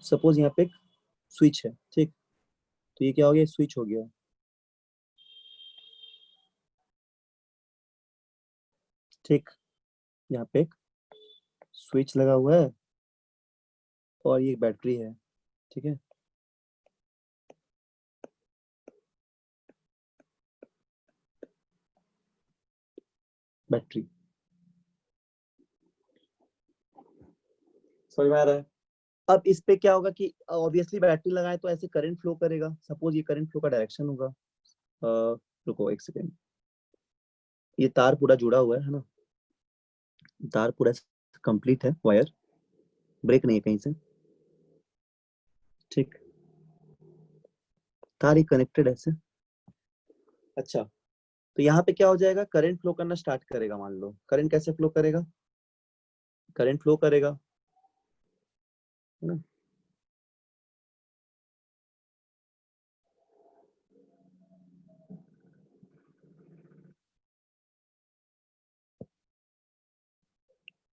सपोज यहाँ पे एक स्विच है, ठीक, तो ये क्या हो गया, स्विच हो गया, ठीक, यहाँ पे एक स्विच लगा हुआ है और ये बैटरी है, ठीक है, बैटरी, समझ में आ रहा है। अब इस पे क्या होगा कि ऑब्वियसली बैटरी लगाए तो ऐसे करंट फ्लो करेगा, सपोज ये करंट फ्लो का डायरेक्शन होगा, रुको एक सेकेंड, ये तार पूरा जुड़ा हुआ है ना, तार पूरा कंप्लीट है, वायर ब्रेक नहीं है कहीं से, ठीक, तार ही कनेक्टेड है ऐसे। अच्छा, तो यहाँ पे क्या हो जाएगा, करंट फ्लो करना स्टार्ट करेगा, मान लो करंट कैसे फ्लो करेगा, करंट फ्लो करेगा, है ना,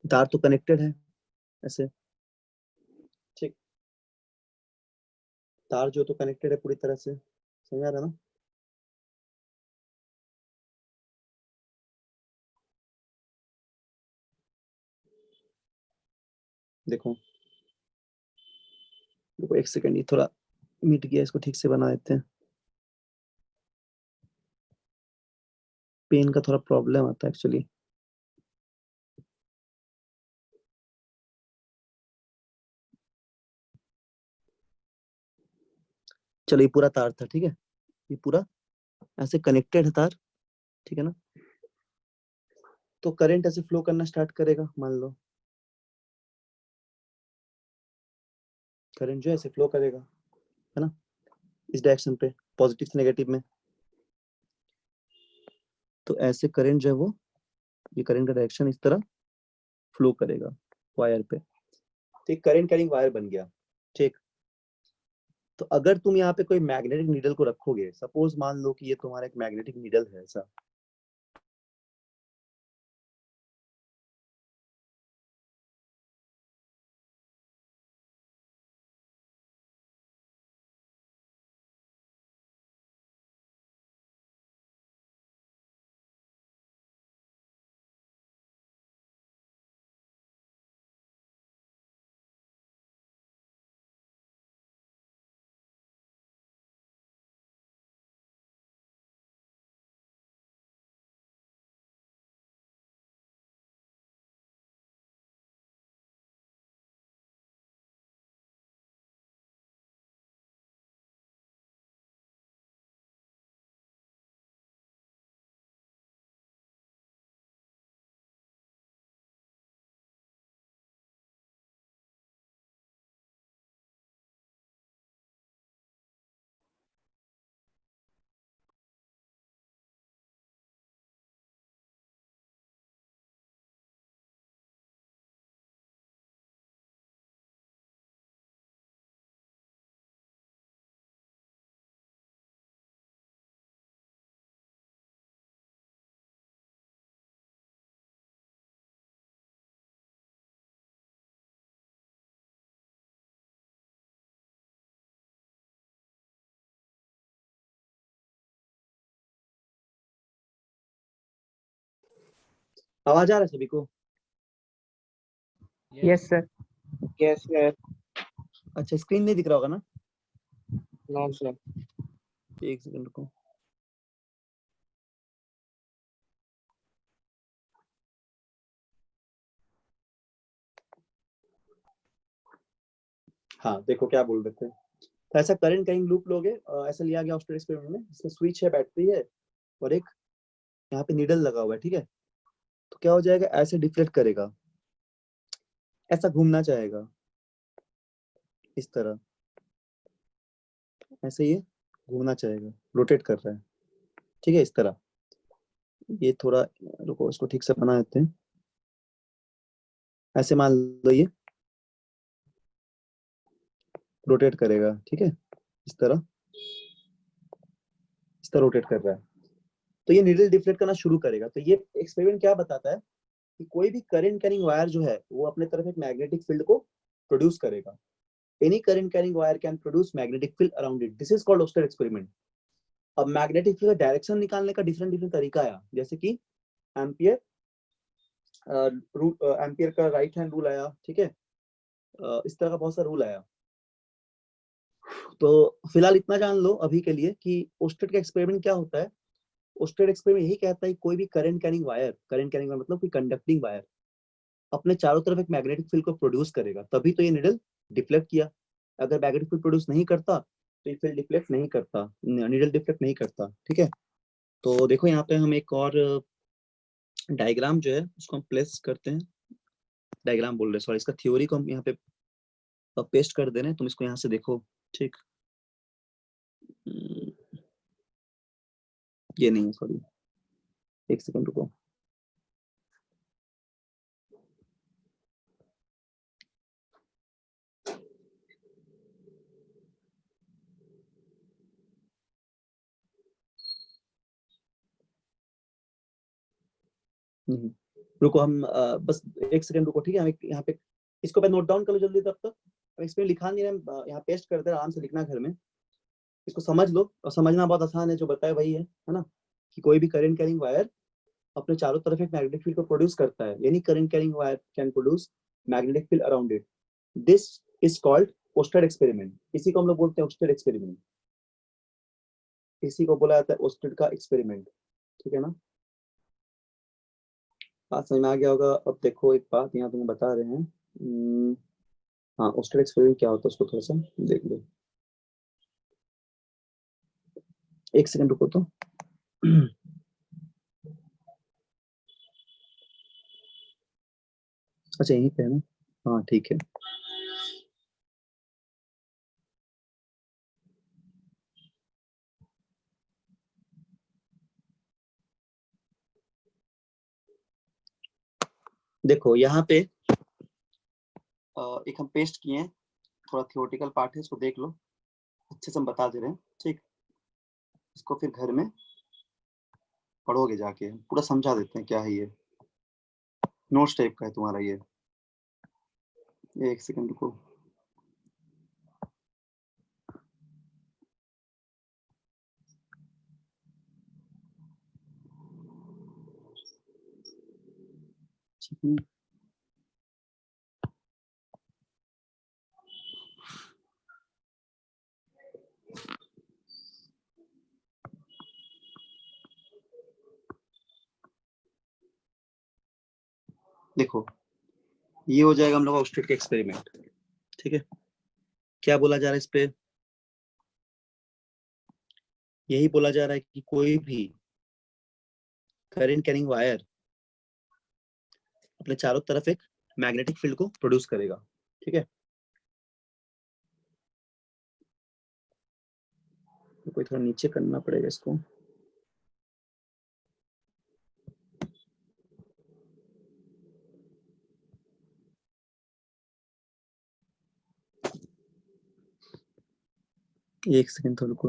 तार तो कनेक्टेड है ऐसे, ठीक, तार जो तो कनेक्टेड है पूरी तरह से, समझ आ रहा है ना। देखो देखो एक सेकंड, ये थोड़ा मिट गया, इसको ठीक से बना देते हैं, पेन का थोड़ा प्रॉब्लम आता है एक्चुअली। चलो ये पूरा तार था, ठीक है, ये पूरा ऐसे कनेक्टेड है तार, ठीक है ना, तो करंट ऐसे फ्लो करना स्टार्ट करेगा, मान लो करंट जो है ऐसे फ्लो करेगा, है ना, इस डायरेक्शन पे, पॉजिटिव से नेगेटिव में, तो ऐसे करंट जो है वो, ये करंट का डायरेक्शन इस तरह फ्लो करेगा वायर पे, ठीक, करंट कैरिंग वायर बन गया, ठीक। तो अगर तुम यहाँ पे कोई मैग्नेटिक नीडल को रखोगे, सपोज मान लो कि ये तुम्हारा एक मैग्नेटिक नीडल है ऐसा, आवाज आ रहा है सभी को?
Yes sir.
Yes sir.
अच्छा, स्क्रीन नहीं दिख रहा होगा ना?
No sir.
एक सेकंड रुको। हाँ देखो क्या बोल रहे थे। तो ऐसा करंट कहीं लूप लोगे, ऐसा लिया गया ऑस्टेड एक्सपेरिमेंट में, इसमें स्विच है, बैटरी है, और एक यहाँ पे नीडल लगा हुआ है, ठीक है। तो क्या हो जाएगा, ऐसे डिफ्लेक्ट करेगा, ऐसा घूमना चाहेगा, इस तरह, ऐसे ये घूमना चाहेगा, रोटेट कर रहा है, ठीक है, इस तरह। ये थोड़ा रुको, इसको ठीक से बना देते हैं। ऐसे मान लो ये रोटेट करेगा, ठीक है, इस तरह, इस तरह रोटेट कर रहा है। तो ये नीडल डिफ्लेक्ट करना शुरू करेगा। तो ये एक्सपेरिमेंट क्या बताता है कि कोई भी करंट कैरिंग वायर जो है वो अपने तरफ एक मैग्नेटिक फील्ड को प्रोड्यूस करेगा। Any current carrying wire can produce magnetic field around it. This is called ousted experiment. अब मैग्नेटिक फील्ड का डायरेक्शन निकालने का डिफरेंट डिफरेंट तरीका आया, जैसे कि एम्पियर एम्पियर का राइट हैंड रूल आया, ठीक है, इस तरह का बहुत सा रूल आया। तो फिलहाल इतना जान लो अभी के लिए कि ओस्टेड का एक्सपेरिमेंट क्या होता है। ओस्टेड एक्सपेरिमेंट यही कहता है कि कोई भी current carrying wire, current carrying मतलब कोई कंडक्टिंग वायर अपने चारों तरफ एक मैग्नेटिक फील्ड को प्रोड्यूस करेगा, तभी तो ये निडल डिफ्लेक्ट किया। अगर मैग्नेटिक फील्ड प्रोड्यूस नहीं करता तो ये फील्ड डिफ्लेक्ट नहीं करता, निडल डिफ्लेक्ट नहीं करता, ठीक है। तो देखो यहाँ पे हम एक और डायग्राम जो है उसको हम प्लेस करते हैं, डायग्राम बोल रहे सॉरी, इसका थ्योरी को हम यहाँ पे पेस्ट कर दे रहे हैं, तुम इसको यहाँ से देखो, ठीक। ये नहीं है, सॉरी, एक सेकंड रुको। रुको, हम बस एक सेकंड रुको, ठीक है। हम यहाँ पे इसको पे नोट डाउन कर लो जल्दी, तब तक हम इसमें लिखा नहीं रहे, हम यहाँ पेस्ट करते हैं, आराम से लिखना घर में, इसको समझ लो। और समझना बहुत आसान है, जो बताया वही है ना, कि कोई भी करंट कैरिंग वायर अपने चारों तरफ एक मैग्नेटिक फील्ड को प्रोड्यूस करता है। यानी current carrying wire can produce magnetic field around it. This is called ousted experiment. इसी को हम लोग बोलते हैं ओस्टेड एक्सपेरिमेंट, इसी को बोला जाता है ओस्टेड का एक्सपेरिमेंट, ठीक है ना। बात समझ में आ गया होगा। अब देखो एक बात यहाँ तुम्हें बता रहे हैं, हाँ ओस्टेड एक्सपेरिमेंट क्या होता है उसको थोड़ा सा देख लो। एक सेकंड रुको तो। अच्छा यहीं पे है ना, हाँ ठीक है। देखो यहाँ पे एक हम पेस्ट किए हैं, थोड़ा थियोरेटिकल पार्ट है, इसको देख लो, अच्छे से हम बता दे रहे हैं, ठीक। इसको फिर घर में पढ़ोगे जाके, पूरा समझा देते हैं क्या है ये, नोट्स टाइप का है तुम्हारा ये। एक सेकंड रुको। देखो ये हो जाएगा हम लोग ओस्टेड का एक्सपेरिमेंट, ठीक है। क्या बोला जा रहा है इस पे, यही बोला जा रहा है कि कोई भी करंट कैरिंग वायर अपने चारों तरफ एक मैग्नेटिक फील्ड को प्रोड्यूस करेगा, ठीक है। तो कोई थोड़ा नीचे करना पड़ेगा इसको। एक सेकंड तो रुको।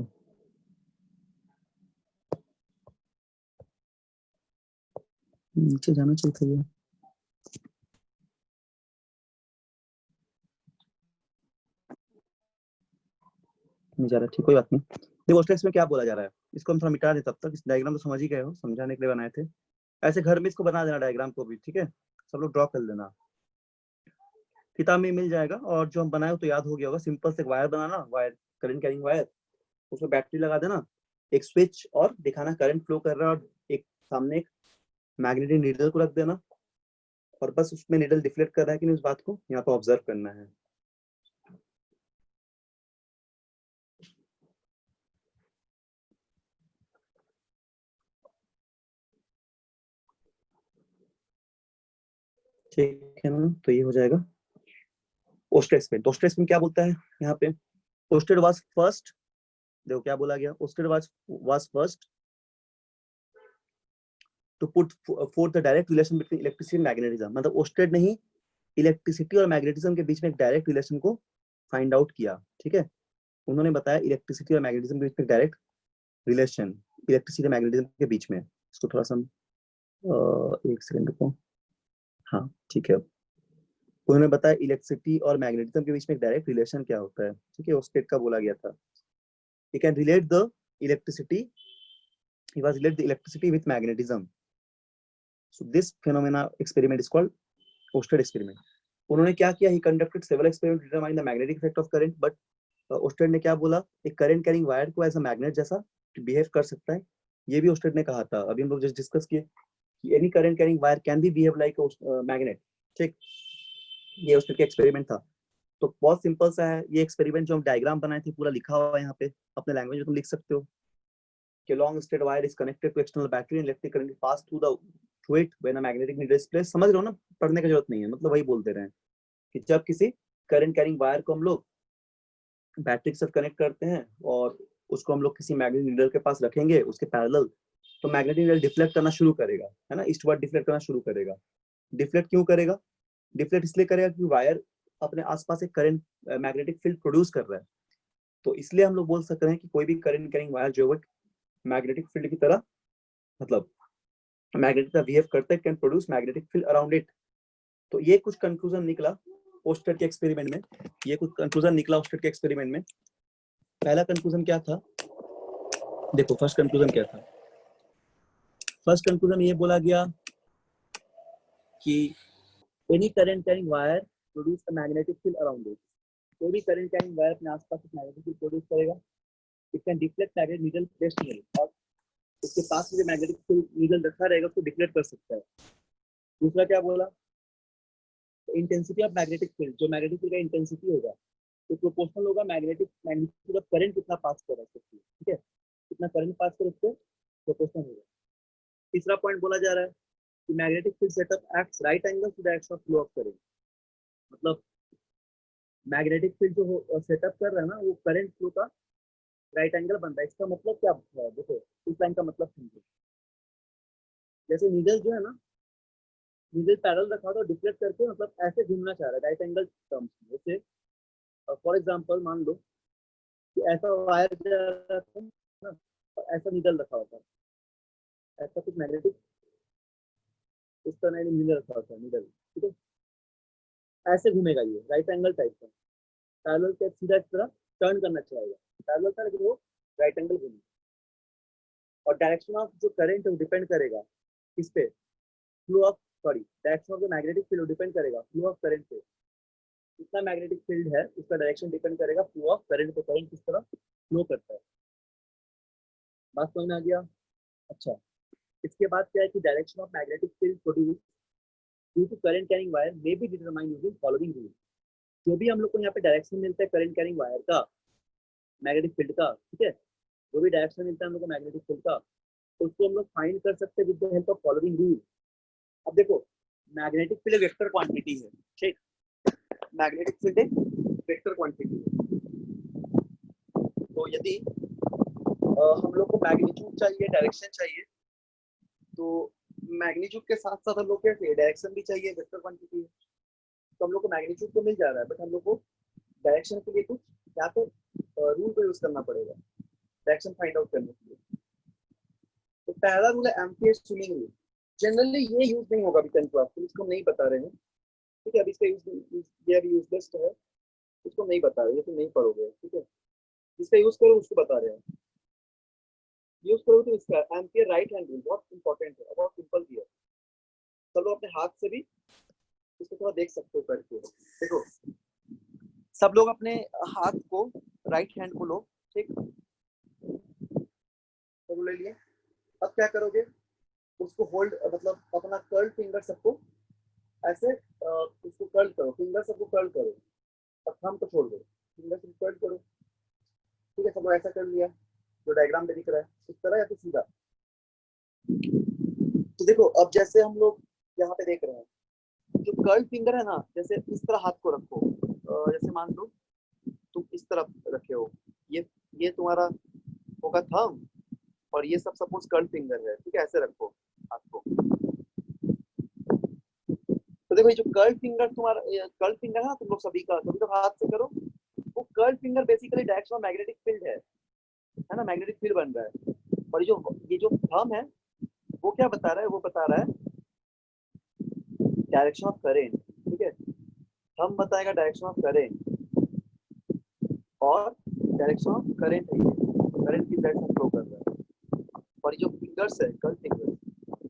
नीचे जाना चाहिए था, नहीं जा रहा, ठीक, कोई बात नहीं। देखो ओस्टेड में क्या बोला जा रहा है, इसको हम थोड़ा मिटा दें तब तक। इस डायग्राम तो समझ ही गए हो, समझाने के लिए बनाए थे।
ऐसे घर में इसको बना देना डायग्राम को भी, ठीक है, सब लोग ड्रॉ कर लेना, किताब में मिल जाएगा। और जो हम बनाए तो याद हो गया होगा, सिंपल से वायर बनाना, वायर करंट कैरिंग वायर, उसमें बैटरी लगा देना, एक स्विच और दिखाना करंट फ्लो कर रहा है, और एक सामने एक मैग्नेटिक नीडल को रख देना, और बस उसमें नीडल डिफ्लेक्ट कर रहा है कि नहीं उस बात को यहाँ पे ऑब्जर्व करना है। ठीक है ना, तो ये हो जाएगा ओस्टेड एक्सपेरिमेंट। ओस्टेड एक्सपेरिमेंट क्या बोलता है यहाँ पे, ओस्टेड वाज फर्स्ट, देखो क्या बोला गया, Oersted was first to put forth the direct relation between electricity and magnetism. मतलब ओस्टेड ने ही इलेक्ट्रिसिटी और मैग्नेटिज्म के बीच में एक डायरेक्ट रिलेशन को फाइंड आउट किया, ठीक है। उन्होंने बताया इलेक्ट्रिसिटी और मैग्नेटिज्म के बीच में डायरेक्ट रिलेशन, इलेक्ट्रिसिटी और मैग्नेटिज्म के बीच में। इसको थोड़ा सा एक सेकंड रुको, हाँ ठीक है। उन्होंने बताया इलेक्ट्रिसिटी और मैग्नेटिज्म के बीच में एक डायरेक्ट रिलेशन क्या होता है, ठीक है, ओस्टेड का बोला गया था। He can relate the electricity, he was relate the electricity with magnetism. So this phenomena experiment is called Oersted experiment. उन्होंने क्या किया, he conducted several experiments to determine the magnetic effect of current, but ousted ने क्या बोला, एक current carrying wire को as a magnet जैसा behave कर सकता है, ये भी ओस्टेड ने कहा था। अभी हम लोग जस्ट डिस्कस किए कि any current carrying wire can be behave like magnet, ठीक, ये ओस्टेड का एक्सपेरिमेंट था। तो बहुत सिंपल सा है ये एक्सपेरिमेंट, जो हम डायग्राम बनाए थे पूरा लिखा हुआ है यहाँ पे, अपने लैंग्वेज में तुम लिख सकते हो कि long state wire is connected to external battery and electric current pass through it when a magnetic needle is placed। समझ रहे हो ना, पढ़ने की जरूरत नहीं है, मतलब वही बोलते रहे कि जब किसी करंट कैरिंग वायर को हम लोग बैटरी के साथ कनेक्ट करते हैं और उसको हम लोग किसी मैग्नेटिक नीडल के पास रखेंगे उसके पैरेलल, तो मैग्नेटिक नीडल डिफ्लेक्ट करना शुरू करेगा, है ना, ईस्टवर्ड डिफ्लेक्ट करना शुरू करेगा। डिफ्लेक्ट क्यों करेगा, डिफ्लेक्ट इसलिए करेगा कि वायर अपने आसपास एक करंट मैग्नेटिक फील्ड प्रोड्यूस कर रहा है। तो इसलिए हम लोग बोल सकते हैं कि कोई भी करंट कैरिंग वायर जो है मैग्नेटिक फील्ड की तरह, मतलब मैग्नेटिक बिहेव करता है, can produce magnetic field around it. तो ये कुछ कंक्लूजन निकला ओस्टेड के एक्सपेरिमेंट में, ये कुछ कंक्लूजन निकला ओस्टेड के एक्सपेरिमेंट में। पहला कंक्लूजन क्या था, देखो फर्स्ट कंक्लूजन क्या था, फर्स्ट कंक्लूजन ये बोला गया कि any current carrying wire produce a magnetic field around it. कोई भी करंट कैरिंग वायर अपने आसपास एक मैग्नेटिक फील्ड प्रोड्यूस करेगा, it can deflect magnetic needle placed in it, और उसके पास में जो मैग्नेटिक फील्ड नीडल रखा रहेगा उसको डिफ्लेक्ट कर सकता है। दूसरा क्या बोला, इंटेंसिटी ऑफ मैग्नेटिक फील्ड, जो मैग्नेटिक फील्ड का इंटेंसिटी होगा तो प्रोपोर्शनल होगा मैग्नेटिक मैग्नीट्यूड ऑफ करंट कितना पास कर रहा है, ठीक है, कितना करंट पास कर उससे प्रोपोर्शनल होगा। तीसरा पॉइंट बोला जा रहा है कि magnetic field set up acts right angle to the direction of flow of current. मतलब मैग्नेटिक फील्ड जो सेटअप कर रहा है ना वो करंट फ्लो का राइट एंगल बन रहा है। इसका मतलब क्या है, देखो इस लाइन का मतलब समझो, जैसे नीडल जो है ना, नीडल पैरेलल रखा तो डिफ्लेक्ट करके मतलब ऐसे घूमना चाह रहा है राइट एंगल टर्म्स में। जैसे फॉर एग्जांपल मान लो कि ऐसा वायर जा रहा था ना, और ऐसा नीडल रखा होता है, ऐसा कुछ मैग्नेटिक इस तरह नीडल रखा होता है नीडल, ठीक है, ऐसे घूमेगा ये राइट एंगल टाइप का, पैरेलल के सीधा इस तरह टर्न करना चाहेगा, पैरेलल था लेकिन वो राइट एंगल घूमेगा। और डायरेक्शन ऑफ जो करंट है वो डिपेंड करेगा किस पे, flow of, sorry, direction of the magnetic field depend करेगा फ्लो ऑफ करंट पे। कितना मैग्नेटिक फील्ड है उसका डायरेक्शन डिपेंड करेगा फ्लो ऑफ करंट पे, करंट किस तरह फ्लो करता है। बात समझ में आ गया। अच्छा, इसके बाद क्या है कि direction of magnetic field produce due to current carrying wire may be determine using following rule. जो भी हम लोग को यहाँ पे डायरेक्शन मिलता है करंट कैरिंग वायर का, मैग्नेटिक फील्ड का, ठीक है, जो भी डायरेक्शन मिलता है हम लोग को मैग्नेटिक फील्ड का, तो उसको हम लोग फाइंड कर सकते हैं with the help of following rule. अब देखो मैग्नेटिक फील्ड वेक्टर क्वांटिटी है, ठीक, मैग्नेटिक फील्ड एक वेक्टर क्वांटिटी है। तो यदि हम लोग को मैग्नीट्यूड चाहिए, डायरेक्शन चाहिए, तो मैग्नीट्यूड के साथ साथ हम लोग के डायरेक्शन भी चाहिए, वेक्टर क्वांटिटी है, तो हम लोग को मैग्नीट्यूड तो मिल जा रहा है, बट हम लोग को डायरेक्शन के लिए कुछ या तो रूल को यूज करना पड़ेगा डायरेक्शन फाइंड आउट करने के लिए। तो पहला रूल है एम्पियर स्विंगिंग रूल। जनरली ये यूज नहीं होगा अभी 10th क्लास में, इसको हम नहीं बता रहे हैं, ठीक है, अभी इसका यूज ये अभी यूजलेस है, इसको नहीं बता रहे, ये तो नहीं पढ़ोगे, ठीक है, जिसका यूज करो उसको बता रहे हैं।
यूज करोगे तो इसका एम्पियर राइट हैंड रूल बहुत इंपॉर्टेंट है, बहुत सिंपल भी है। चलो अपने हाथ से भी इसको थोड़ा देख सकते हो करके। देखो सब लोग अपने हाथ को राइट हैंड को लो, ठीक, तो ले लिया। अब क्या करोगे, उसको होल्ड मतलब अपना कर्ल फिंगर सबको ऐसे उसको कर्ल करो, फिंगर सबको कर्ल करो और थंब को छोड़ दो, फिंगर से कर्ल करो, ठीक है। सबको ऐसा कर लिया जो डायग्राम में दिख रहा है, इस तरह या फिर सीधा। तो देखो अब जैसे हम लोग यहाँ पे देख रहे हैं, जो कर्ल फिंगर है ना, जैसे इस तरह हाथ को रखो, जैसे मान लो तुम इस तरफ रखे हो, ये तुम्हारा होगा थंब और ये सब सपोज कर्ल फिंगर है, ठीक है, ऐसे रखो हाथ को। तो देखो ये जो कर्ल फिंगर तुम्हारा कर्ल फिंगर है ना, तुम लोग सभी का सभी लोग हाथ से करो, वो curl finger basically direction of magnetic field है ना, मैग्नेटिक फील्ड बन रहा है। और ये जो थंब है वो क्या बता रहा है, वो बता रहा है डायरेक्शन ऑफ करेंट, ठीक है। थंब बताएगा डायरेक्शन ऑफ करेंट और डायरेक्शन ऑफ करंट है, ये करंट की डायरेक्शन फ्लो कर रहा है। और ये जो फिंगर्स है कर्ल फिंगर,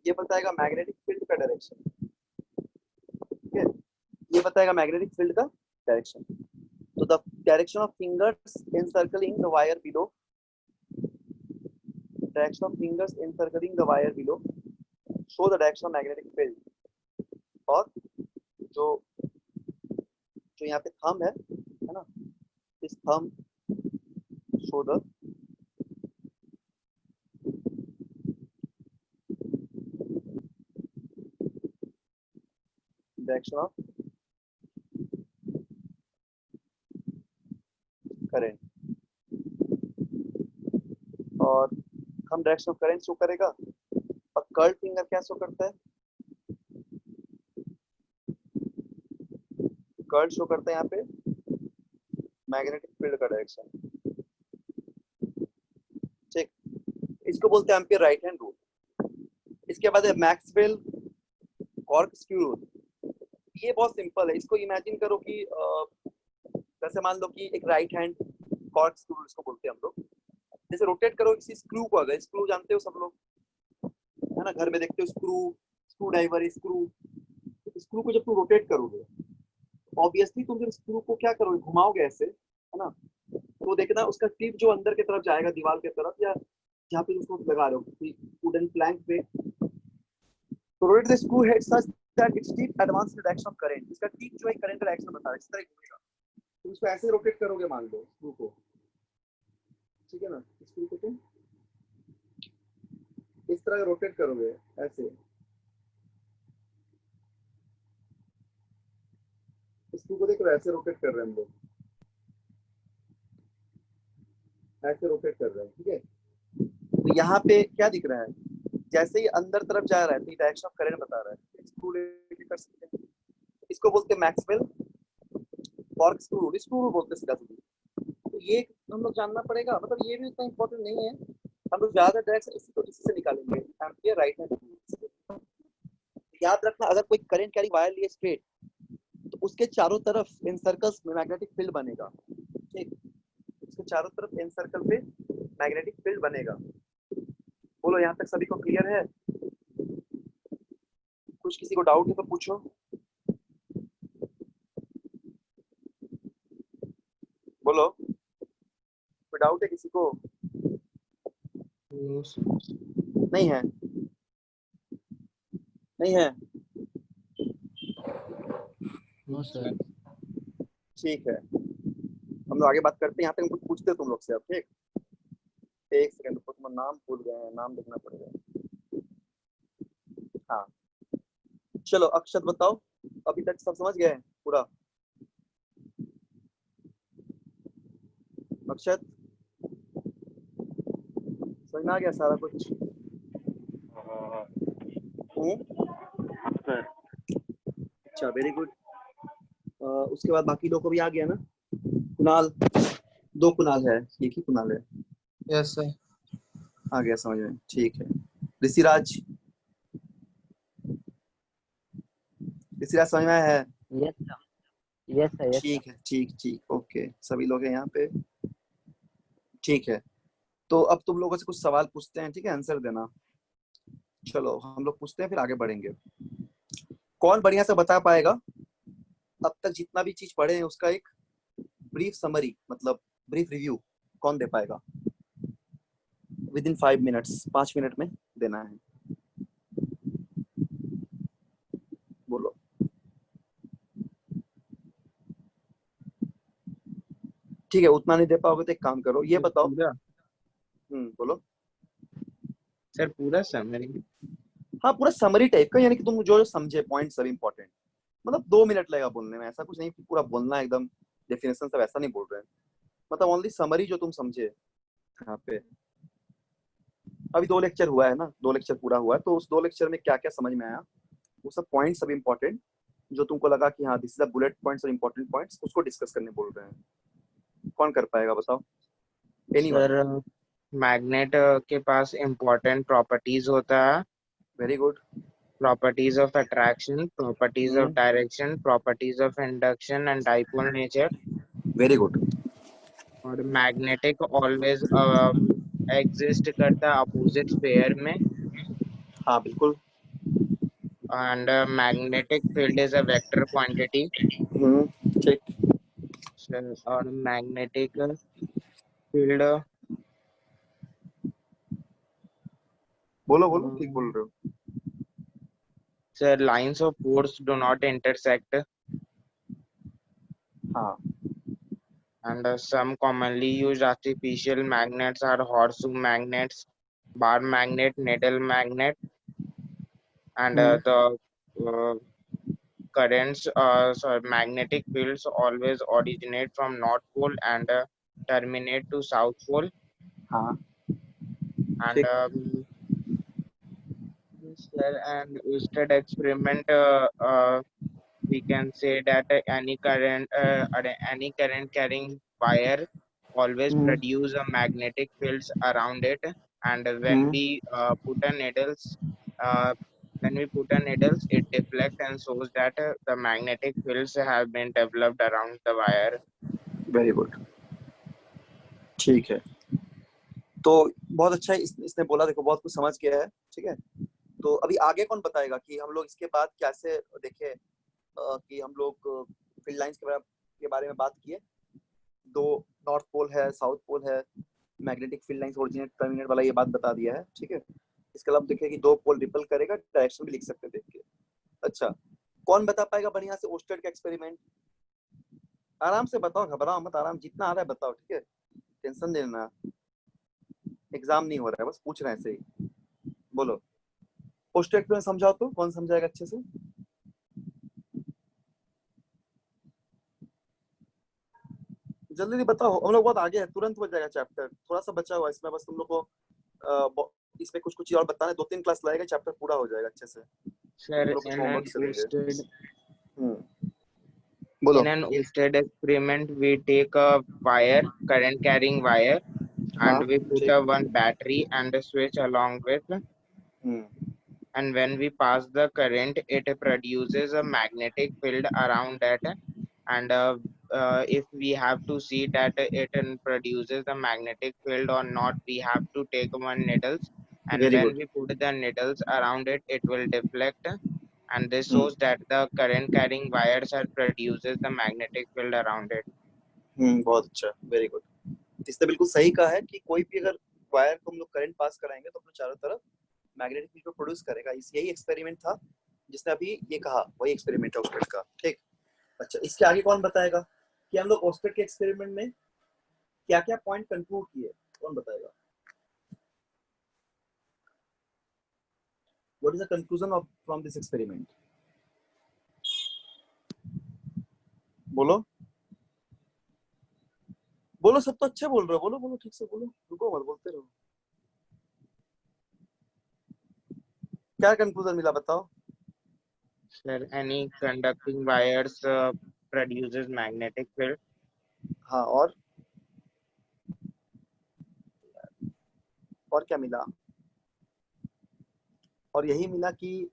ये बताएगा मैग्नेटिक फील्ड का डायरेक्शन, ठीक है, ये बताएगा मैग्नेटिक फील्ड का डायरेक्शन। तो the direction of fingers encircling the wire below, direction of fingers encircling the wire below show the direction of magnetic field। और जो जो यहाँ पे थंब है ना, इस thumb show the direction of current, और thumb direction of current show करेगा और कर्ल फिंगर क्या शो करता है, कर्ल शो करता है यहाँ पे मैग्नेटिक फील्ड का डायरेक्शन, ठीक। इसको बोलते हैं एम्पियर राइट हैंड रूल। इसके बाद है मैक्सवेल कॉर्कस्क्यू रूल। ये बहुत सिंपल है, इसको इमेजिन करो कि जैसे मान लो कि एक राइट हैंड कॉर्कस्क्यू रूल इसको बोलते हैं हम लोग। जैसे रोटेट करो किसी स्क्रू को, अगर स्क्रू जानते हो सब लोग है ना, घर में देखते हो स्क्रू, स्क्रू ड्राइवर, स्क्रू को जब तुम रोटेट करोगे ऑब्वियसली तुम जब स्क्रू को क्या करोगे, घुमाओगे ऐसे, है ना, तो देखना उसका टिप जो अंदर की तरफ जाएगा दीवार की तरफ, या जहाँ पे उसको लगा रहे हो वुडन प्लैंक पे, तो rotate the screw head such that its tip advance in the direction of current. इसका टिप जो है करंट का डायरेक्शन बता रहा है, इस तरह घूमेगा। तुम इसको ऐसे रोटेट करोगे मान लो स्क्रू को, ठीक है ना, स्क्रू को तुम इस तरह रोटेट करोगे ऐसे, स्क्रू को देखो ऐसे रोटेट कर रहे हैं हम लोग, ऐसे रोटेट कर रहे हैं, ठीक है। तो यहाँ पे क्या दिख रहा है, जैसे ही अंदर तरफ जा रहा है तो डायरेक्शन ऑफ करंट बता रहा है, स्क्रू लेके कर सकते हैं। इसको बोलते हैं मैक्सवेल कॉर्कस्क्यू रूल, स्क्रू रूल बोलते हैं सीधा सीधा। तो ये हम लोग जानना पड़ेगा, मतलब ये भी उतना इंपॉर्टेंट नहीं है, हम लोग ज्यादा डायरेक्शन इसी से निकालेंगे, एम्पियर राइट हैंड रूल। याद रखना अगर कोई करंट कैरी वायर लिए स्ट्रेट तो उसके चारों तरफ इन सर्कल्स में मैग्नेटिक फील्ड बनेगा, ठीक, उसके चारों तरफ इन सर्कल पे मैग्नेटिक फील्ड बनेगा। बोलो यहाँ तक सभी को क्लियर है? कुछ किसी को डाउट है तो पूछो। बोलो, कोई डाउट है किसी को? नहीं है, नहीं है,
नो सर।
ठीक है, हम लोग आगे बात करते हैं। यहाँ तक कुछ पूछते हो तुम लोग से अब, ठीक। एक सेकंड, तो तुम नाम भूल गए हैं, नाम लिखना पड़ेगा। हाँ चलो अक्षत बताओ, अभी तक सब समझ गए हैं पूरा? अक्षत समझ में आ गया सारा कुछ?
सर
अच्छा वेरी गुड। उसके बाद बाकी लोग को भी आ गया ना? कुणाल, दो कुणाल है, एक ही कुणाल है।
Yes sir.
आ गया समझ में, ठीक है। ऋषिराज, ऋषिराज समझ में आया है?
Yes sir, yes sir, yes
ठीक है, ठीक ठीक, ओके, सभी लोग हैं यहाँ पे, ठीक है। तो अब तुम लोगों से कुछ सवाल पूछते हैं, ठीक है, आंसर देना। चलो हम लोग पूछते हैं फिर आगे बढ़ेंगे। कौन बढ़िया से बता पाएगा अब तक जितना भी चीज पढ़े हैं उसका एक ब्रीफ समरी, मतलब ब्रीफ रिव्यू कौन दे पाएगा? विद इन 5 मिनट्स, 5 मिनट में देना है। बोलो। ठीक है, उतना नहीं दे पाओगे तो एक काम करो, ये बताओ।
पूरा
बोलो।
सर, पूरा समरी।
हाँ, पूरा समरी टाइप का, यानी कि तुम जो जो समझे पॉइंट सब इंपॉर्टेंट, मतलब 2 मिनट लगेगा बोलने में, ऐसा कुछ नहीं कि पूरा बोलना है एकदम डेफिनेशन सब, ऐसा नहीं बोल रहे हैं, मतलब ओनली समरी जो तुम समझे यहाँ पे। अभी 2 लेक्चर हुआ है ना, 2 लेक्चर पूरा हुआ है, तो उस 2 लेक्चर में क्या क्या समझ में आया, वो सब पॉइंट सब इंपॉर्टेंट जो तुमको लगा कि हाँ this is the bullet points और इंपॉर्टेंट पॉइंट्स, उसको डिस्कस करने बोल रहे हैं। कौन कर पाएगा बताओ? एनीवन?
सर, मैग्नेट के पास इम्पोर्टेंट प्रॉपर्टीज होता है।
Very good.
Properties of attraction, properties of direction, properties of induction and dipole nature.
Very good.
और मैग्नेटिक ऑलवेज एग्जिस्ट करता है अपोजिट पेयर में।
हाँ बिल्कुल।
And magnetic field is a vector quantity.
ठीक।
और मैग्नेटिक फील्ड,
बोलो बोलो, ठीक बोल रहे हो।
Sir, lines of force do not intersect.
हाँ।
And some commonly used artificial magnets are horseshoe magnets, bar magnet, needle magnet, and the uh, currents, sorry, magnetic fields always originate from North Pole and terminate to South Pole.
हाँ
And
ठीक।
sir, and Oersted experiment, we can say that any current carrying wire always produce a magnetic fields around it. And uh, when we put a needles, it deflects and shows that the magnetic fields have been developed around the wire.
Very good. ठीक है, तो बहुत अच्छा है, इसने बोला, देखो बहुत कुछ समझ गया है, ठीक है। तो अभी आगे कौन बताएगा कि हम लोग इसके बाद कैसे देखे, कि हम लोग फील्ड लाइंस के बारे में बात किए, 2 नॉर्थ पोल है, साउथ पोल है, magnetic field lines originate terminate वाला ये बात बता दिया है, ठीक है। इसके अलावा देखिए कि 2 पोल रिपल करेगा, डायरेक्शन भी लिख सकते हैं देख के। अच्छा, कौन बता पाएगा बढ़िया से ओस्टेड का एक्सपेरिमेंट? आराम से बताओ, घबराओ मत, आराम जितना आ रहा है बताओ, ठीक है, टेंशन नहीं लेना, एग्जाम नहीं हो रहा है, बस पूछ रहे हैं ऐसे ही। बोलो, ओस्टेड एक्सपेरिमेंट समझाओ, तो कौन समझाएगा अच्छे से? जल्दी जल्दी बताओ, हम लोग बहुत आगे है, तुरंत हो जाएगा चैप्टर, थोड़ा सा बचा हुआ है इसमें, बस तुम लोग को इसमें कुछ कुछ और बताना है, 2-3 क्लास लगेगा, चैप्टर पूरा हो जाएगा अच्छे से,
Sir,
तुम लोग कुछ होमवर्क से लेंगे। बोलो।
in an Oersted experiment, we take a wire, current carrying wire,
हाँ
and we put
ठीक।
a one battery and a switch along with. And when we pass the current, it produces a magnetic field around that. And if we have to see that it produces the magnetic field or not, we have to take one needles, and
very
when
good.
we put the needles around it, it will deflect, and this shows that the current carrying wires are produces the magnetic field around it.
बहुत अच्छा, very good. इसने बिल्कुल सही कहा है कि कोई भी अगर वायर को हम लोग करंट पास कराएंगे तो अपने चारों तरफ मैग्नेटिक फील्ड को प्रोड्यूस करेगा। यही एक्सपेरिमेंट था जिसने अभी ये कहा, वही एक्सपेरिमेंट है ओस्टेड का, ठीक। अच्छा, इसके आगे कौन बताएगा कि हम लोग ओस्टेड के एक्सपेरिमेंट में क्या क्या पॉइंट कंक्लूड किए? कौन बताएगा? What is the conclusion of from this experiment? बोलो बोलो, सब तो अच्छे बोल रहे हो, बोलो बोलो ठीक से बोलो, रुको मत, बोलते रहो। क्या कंक्लूजन मिला बताओ?
Sir, any conducting wires produces magnetic field.
हाँ, और क्या मिला? और यही मिला कि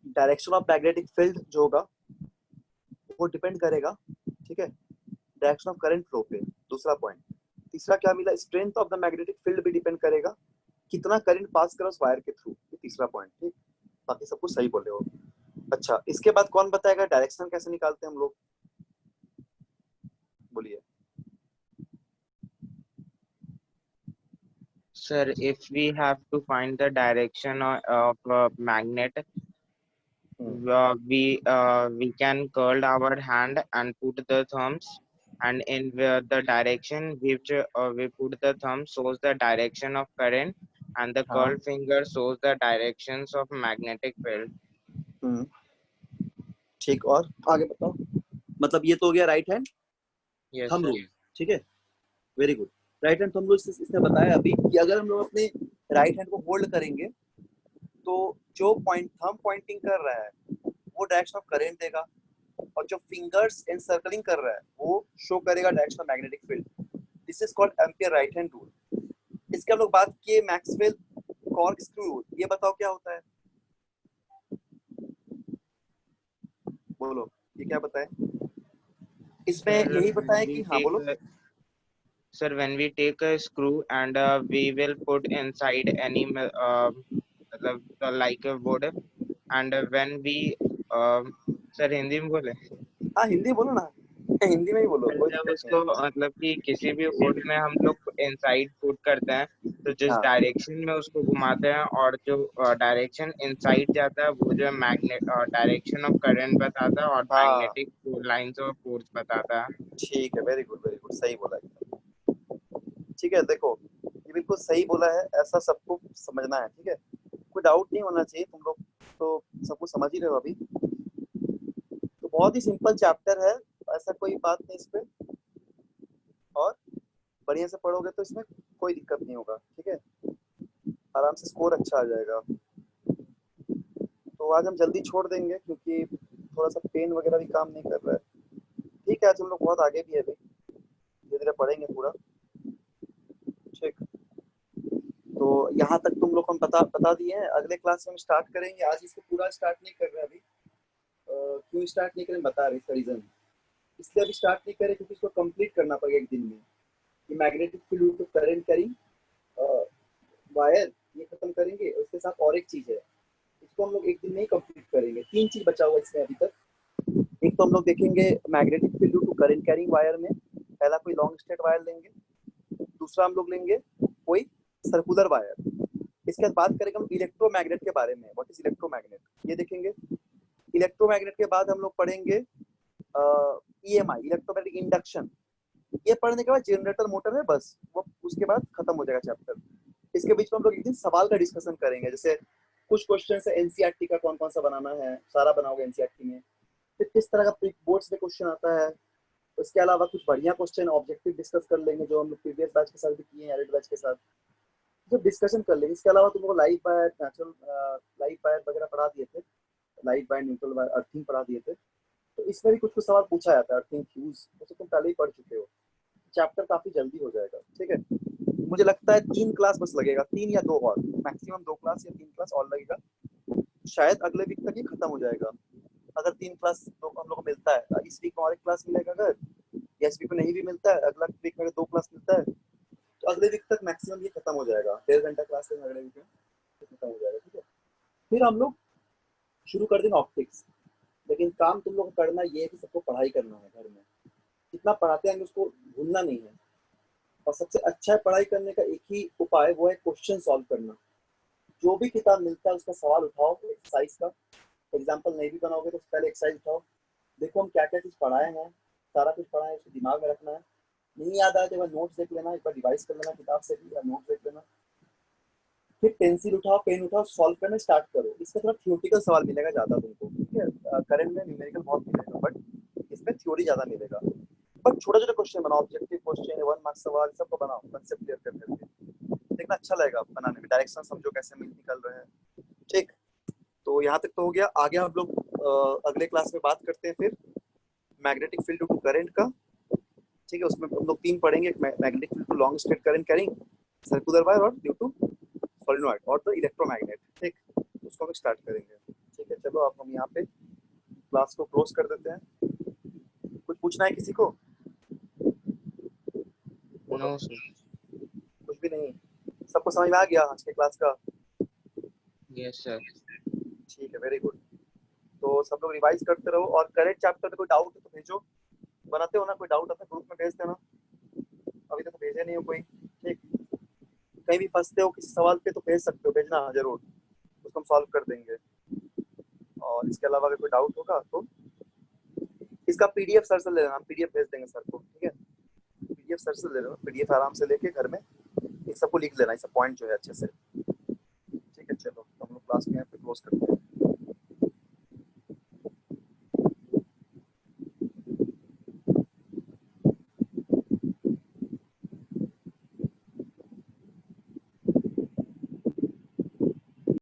डायरेक्शन ऑफ मैग्नेटिक फील्ड जो होगा वो डिपेंड करेगा, ठीक है, डायरेक्शन ऑफ करंट फ्लो पे। दूसरा पॉइंट,
तीसरा क्या मिला, strength of the magnetic field भी डिपेंड करेगा, कितना करंट पास करा उस वायर के थ्रू, ये तीसरा पॉइंट। ठीक, बाकी सब कुछ सही बोले हो। अच्छा, इसके बाद कौन बताएगा डायरेक्शन कैसे निकालते हैं हम लोग, बोलिए।
Sir, if we have to find the direction of a magnet, we can curl our hand and put the thumbs, and in the direction which we put the thumb shows the direction of current, and the
हाँ,
curled finger shows the directions of magnetic field.
ठीक, और आगे बताओ। मतलब ये तो हो गया right hand
Yes,
thumb
sir.
Rule, ठीक है, very good. Right hand thumb rule इसने बताया अभी कि अगर हम लोग अपने राइट हैंड को होल्ड करेंगे तो जो पॉइंट थंब पॉइंटिंग कर रहा है वो डायरेक्शन ऑफ करंट देगा, और जो फिंगर्स एनसर्कलिंग कर रहा है वो शो करेगा direction of magnetic field. This is called ampere right hand rule. इसके हम लोग बात किए मैक्सवेल कॉर्कस्क्रू रूल, ये बताओ क्या होता है, बोलो ये क्या बताए, इसमें
Sir,
यही बताया
we
कि हाँ
take
बोलो।
sir, when we take a screw and we will put inside any like a wood, and when we sir Hindi में बोले,
हाँ हिंदी बोलो ना, हिंदी में ही बोलो, कोई
जब
दिक्कत
उसको
नहीं
मतलब कि किसी भी वुड में हम लोग इनसाइड पुट करते हैं, तो
है।
जिस
हाँ
डायरेक्शन में उसको घुमाते हैं और जो डायरेक्शन इनसाइड जाता है वो जो है मैग्नेट डायरेक्शन ऑफ करंट बताता है और
हाँ,
मैग्नेटिक लाइंस ऑफ फोर्स बताता है।
ठीक है, वेरी गुड, सही बोला एकदम। ठीक है, देखो ये बिल्कुल सही बोला है, ऐसा सबको समझना है, ठीक है, कोई डाउट नहीं होना चाहिए, तुम लोग तो सब कुछ समझ ही रहे हो अभी। तो बहुत ही सिंपल चैप्टर है, ऐसा कोई बात नहीं इस पे, और बढ़िया से पढ़ोगे तो इसमें कोई दिक्कत नहीं होगा, ठीक है, आराम से स्कोर अच्छा आ जाएगा। तो आज हम जल्दी छोड़ देंगे क्योंकि थोड़ा सा पेन वगैरह भी काम नहीं कर रहा है। ठीक है, आज हम लोग बहुत आगे भी है अभी, धीरे धीरे पढ़ेंगे पूरा, ठीक। तो यहाँ तक तुम लोग को हम बता दिए हैं, अगले क्लास में हम स्टार्ट करेंगे, आज इसको पूरा स्टार्ट नहीं कर रहे अभी। क्यों स्टार्ट नहीं करें बता रहे, इसका रीजन इसलिए अभी स्टार्ट नहीं करें क्योंकि इसको कंप्लीट करना पड़ेगा एक दिन में। ये magnetic field to current carrying wire ये खत्म करेंगे, और इसके साथ और एक चीज है, इसको हम लोग एक दिन में ही कंप्लीट करेंगे। तीन चीज बचा हुआ इसमें अभी तक। एक तो हम लोग देखेंगे magnetic field to current carrying wire में पहला कोई लॉन्ग स्ट्रेट वायर लेंगे, दूसरा हम लोग लेंगे कोई सर्कुलर वायर, इसके बाद बात करेंगे हम इलेक्ट्रोमैग्नेट के बारे में, व्हाट इज इलेक्ट्रोमैग्नेट ये देखेंगे। इलेक्ट्रोमैग्नेट के बाद हम लोग पढ़ेंगे ईएमआई इलेक्ट्रोमैग्नेटिक इंडक्शन, ये पढ़ने के बाद जनरेटर मोटर है बस, वो उसके बाद खत्म हो जाएगा चैप्टर। इसके बीच में हम लोग एक दिन सवाल का डिस्कशन करेंगे, जैसे कुछ क्वेश्चन है एनसीईआरटी का कौन कौन सा बनाना है, सारा बनाओगे एनसीईआरटी में, फिर किस तरह का बोर्ड्स में क्वेश्चन आता है। उसके अलावा कुछ बढ़िया क्वेश्चन ऑब्जेक्टिव डिस्कस कर लेंगे जो हम लोग प्रीवियस बैच के साथ भी किए हैं, एरिड बैच के साथ जो डिस्कशन कर लेंगे। इसके अलावा तुम लोग live wire natural live wire वगैरह पढ़ा दिए थे, live wire neutral wire earthing पढ़ा दिए थे, तो इसमें भी कुछ कुछ सवाल पूछा जाता है, अर्थिंग फ्यूज वो तुम पहले ही पढ़ चुके हो। चैप्टर काफी जल्दी हो जाएगा, ठीक है। मुझे लगता है 3 क्लास बस लगेगा, 3 या 2 और मैक्सिमम 2 क्लास या 3 क्लास और लगेगा, शायद अगले वीक तक ये खत्म हो जाएगा। अगर 3 क्लास तो हम लोग को मिलता है, इस वीक में और एक क्लास मिलेगा, अगर या इस वीक में नहीं भी मिलता है, अगला वीक में 2 क्लास मिलता है, तो अगले वीक तक मैक्सिमम ये खत्म हो जाएगा, 1.5 घंटा क्लास है अगले वीक में खत्म हो जाएगा, ठीक है। फिर हम लोग शुरू कर देंगे ऑप्टिक्स, लेकिन काम तुम लोग को करना ये है कि सबको पढ़ाई करना है घर में, जितना पढ़ाते हैं उसको भूलना नहीं है, और सबसे अच्छा पढ़ाई करने का एक ही उपाय वो है क्वेश्चन सॉल्व करना। जो भी किताब मिलता है उसका सवाल उठाओ, एक्सरसाइज का एग्जाम्पल नहीं भी बनाओगे तो पहले एक्सरसाइज उठाओ, देखो हम क्या क्या चीज पढ़ाए हैं, सारा कुछ पढ़ाए उसको दिमाग में रखना है, नहीं याद आया तो एक बार नोट्स देख लेना, एक बार रिवाइज कर लेना किताब से भी या नोट्स देख लेना, फिर पेंसिल उठाओ पेन उठाओ सॉल्व करना स्टार्ट करो। इसका थोड़ा थियोरटिकल सवाल मिलेगा ज्यादा तुमको, ठीक है, करंट में न्यूमेरिकल बहुत मिलेगा बट इसमें थ्योरी ज्यादा मिलेगा। बट छोटे छोटे क्वेश्चन बनाओ, ऑब्जेक्टिव क्वेश्चन 1 मार्क्स सवाल सबको बनाओ, कंसेप्ट क्लियर कर करके देखना, अच्छा लगेगा बनाने में, डायरेक्शन समझो कैसे मिल निकल रहे हैं, ठीक। तो यहाँ तक तो हो गया, आगे हम लोग अगले क्लास में बात करते हैं फिर मैग्नेटिक फील्ड टू करंट का, ठीक है। उसमें हम लोग 3 पढ़ेंगे, magnetic field to long straight current carrying, circular wire और ड्यू टू सोलेनॉइड और द इलेक्ट्रोमैग्नेट, ठीक, उसको हम स्टार्ट करेंगे, ठीक है। चलो अब हम यहाँ पे क्लास को क्लोज कर देते हैं। कुछ पूछना है किसी को?
No, sir.
कुछ भी नहीं? सबको समझ में आ गया आज के क्लास का?
Yes, sir.
ठीक है, वेरी गुड। तो सब लोग रिवाइज करते रहो और करेक्ट चैप्टर में कोई डाउट है तो भेजो। बनाते हो ना, कोई डाउट आता है ग्रुप में भेज देना। अभी तक तो भेजे नहीं हो कोई, ठीक। कहीं भी फंसते हो किसी सवाल पे तो भेज सकते हो, भेजना जरूर, उसको हम सॉल्व कर देंगे। और इसके अलावा अगर कोई डाउट होगा तो इसका पीडीएफ सर से ले लेना, पीडीएफ भेज देंगे सर को, ठीक है। पीडीएफ सर से ले लेना, पीडीएफ आराम से लेके घर में इस सबको लिख लेना, इस सब पॉइंट जो है अच्छे से, ठीक है। चलो हम लोग क्लास में यहाँ पे क्लोज करते हैं।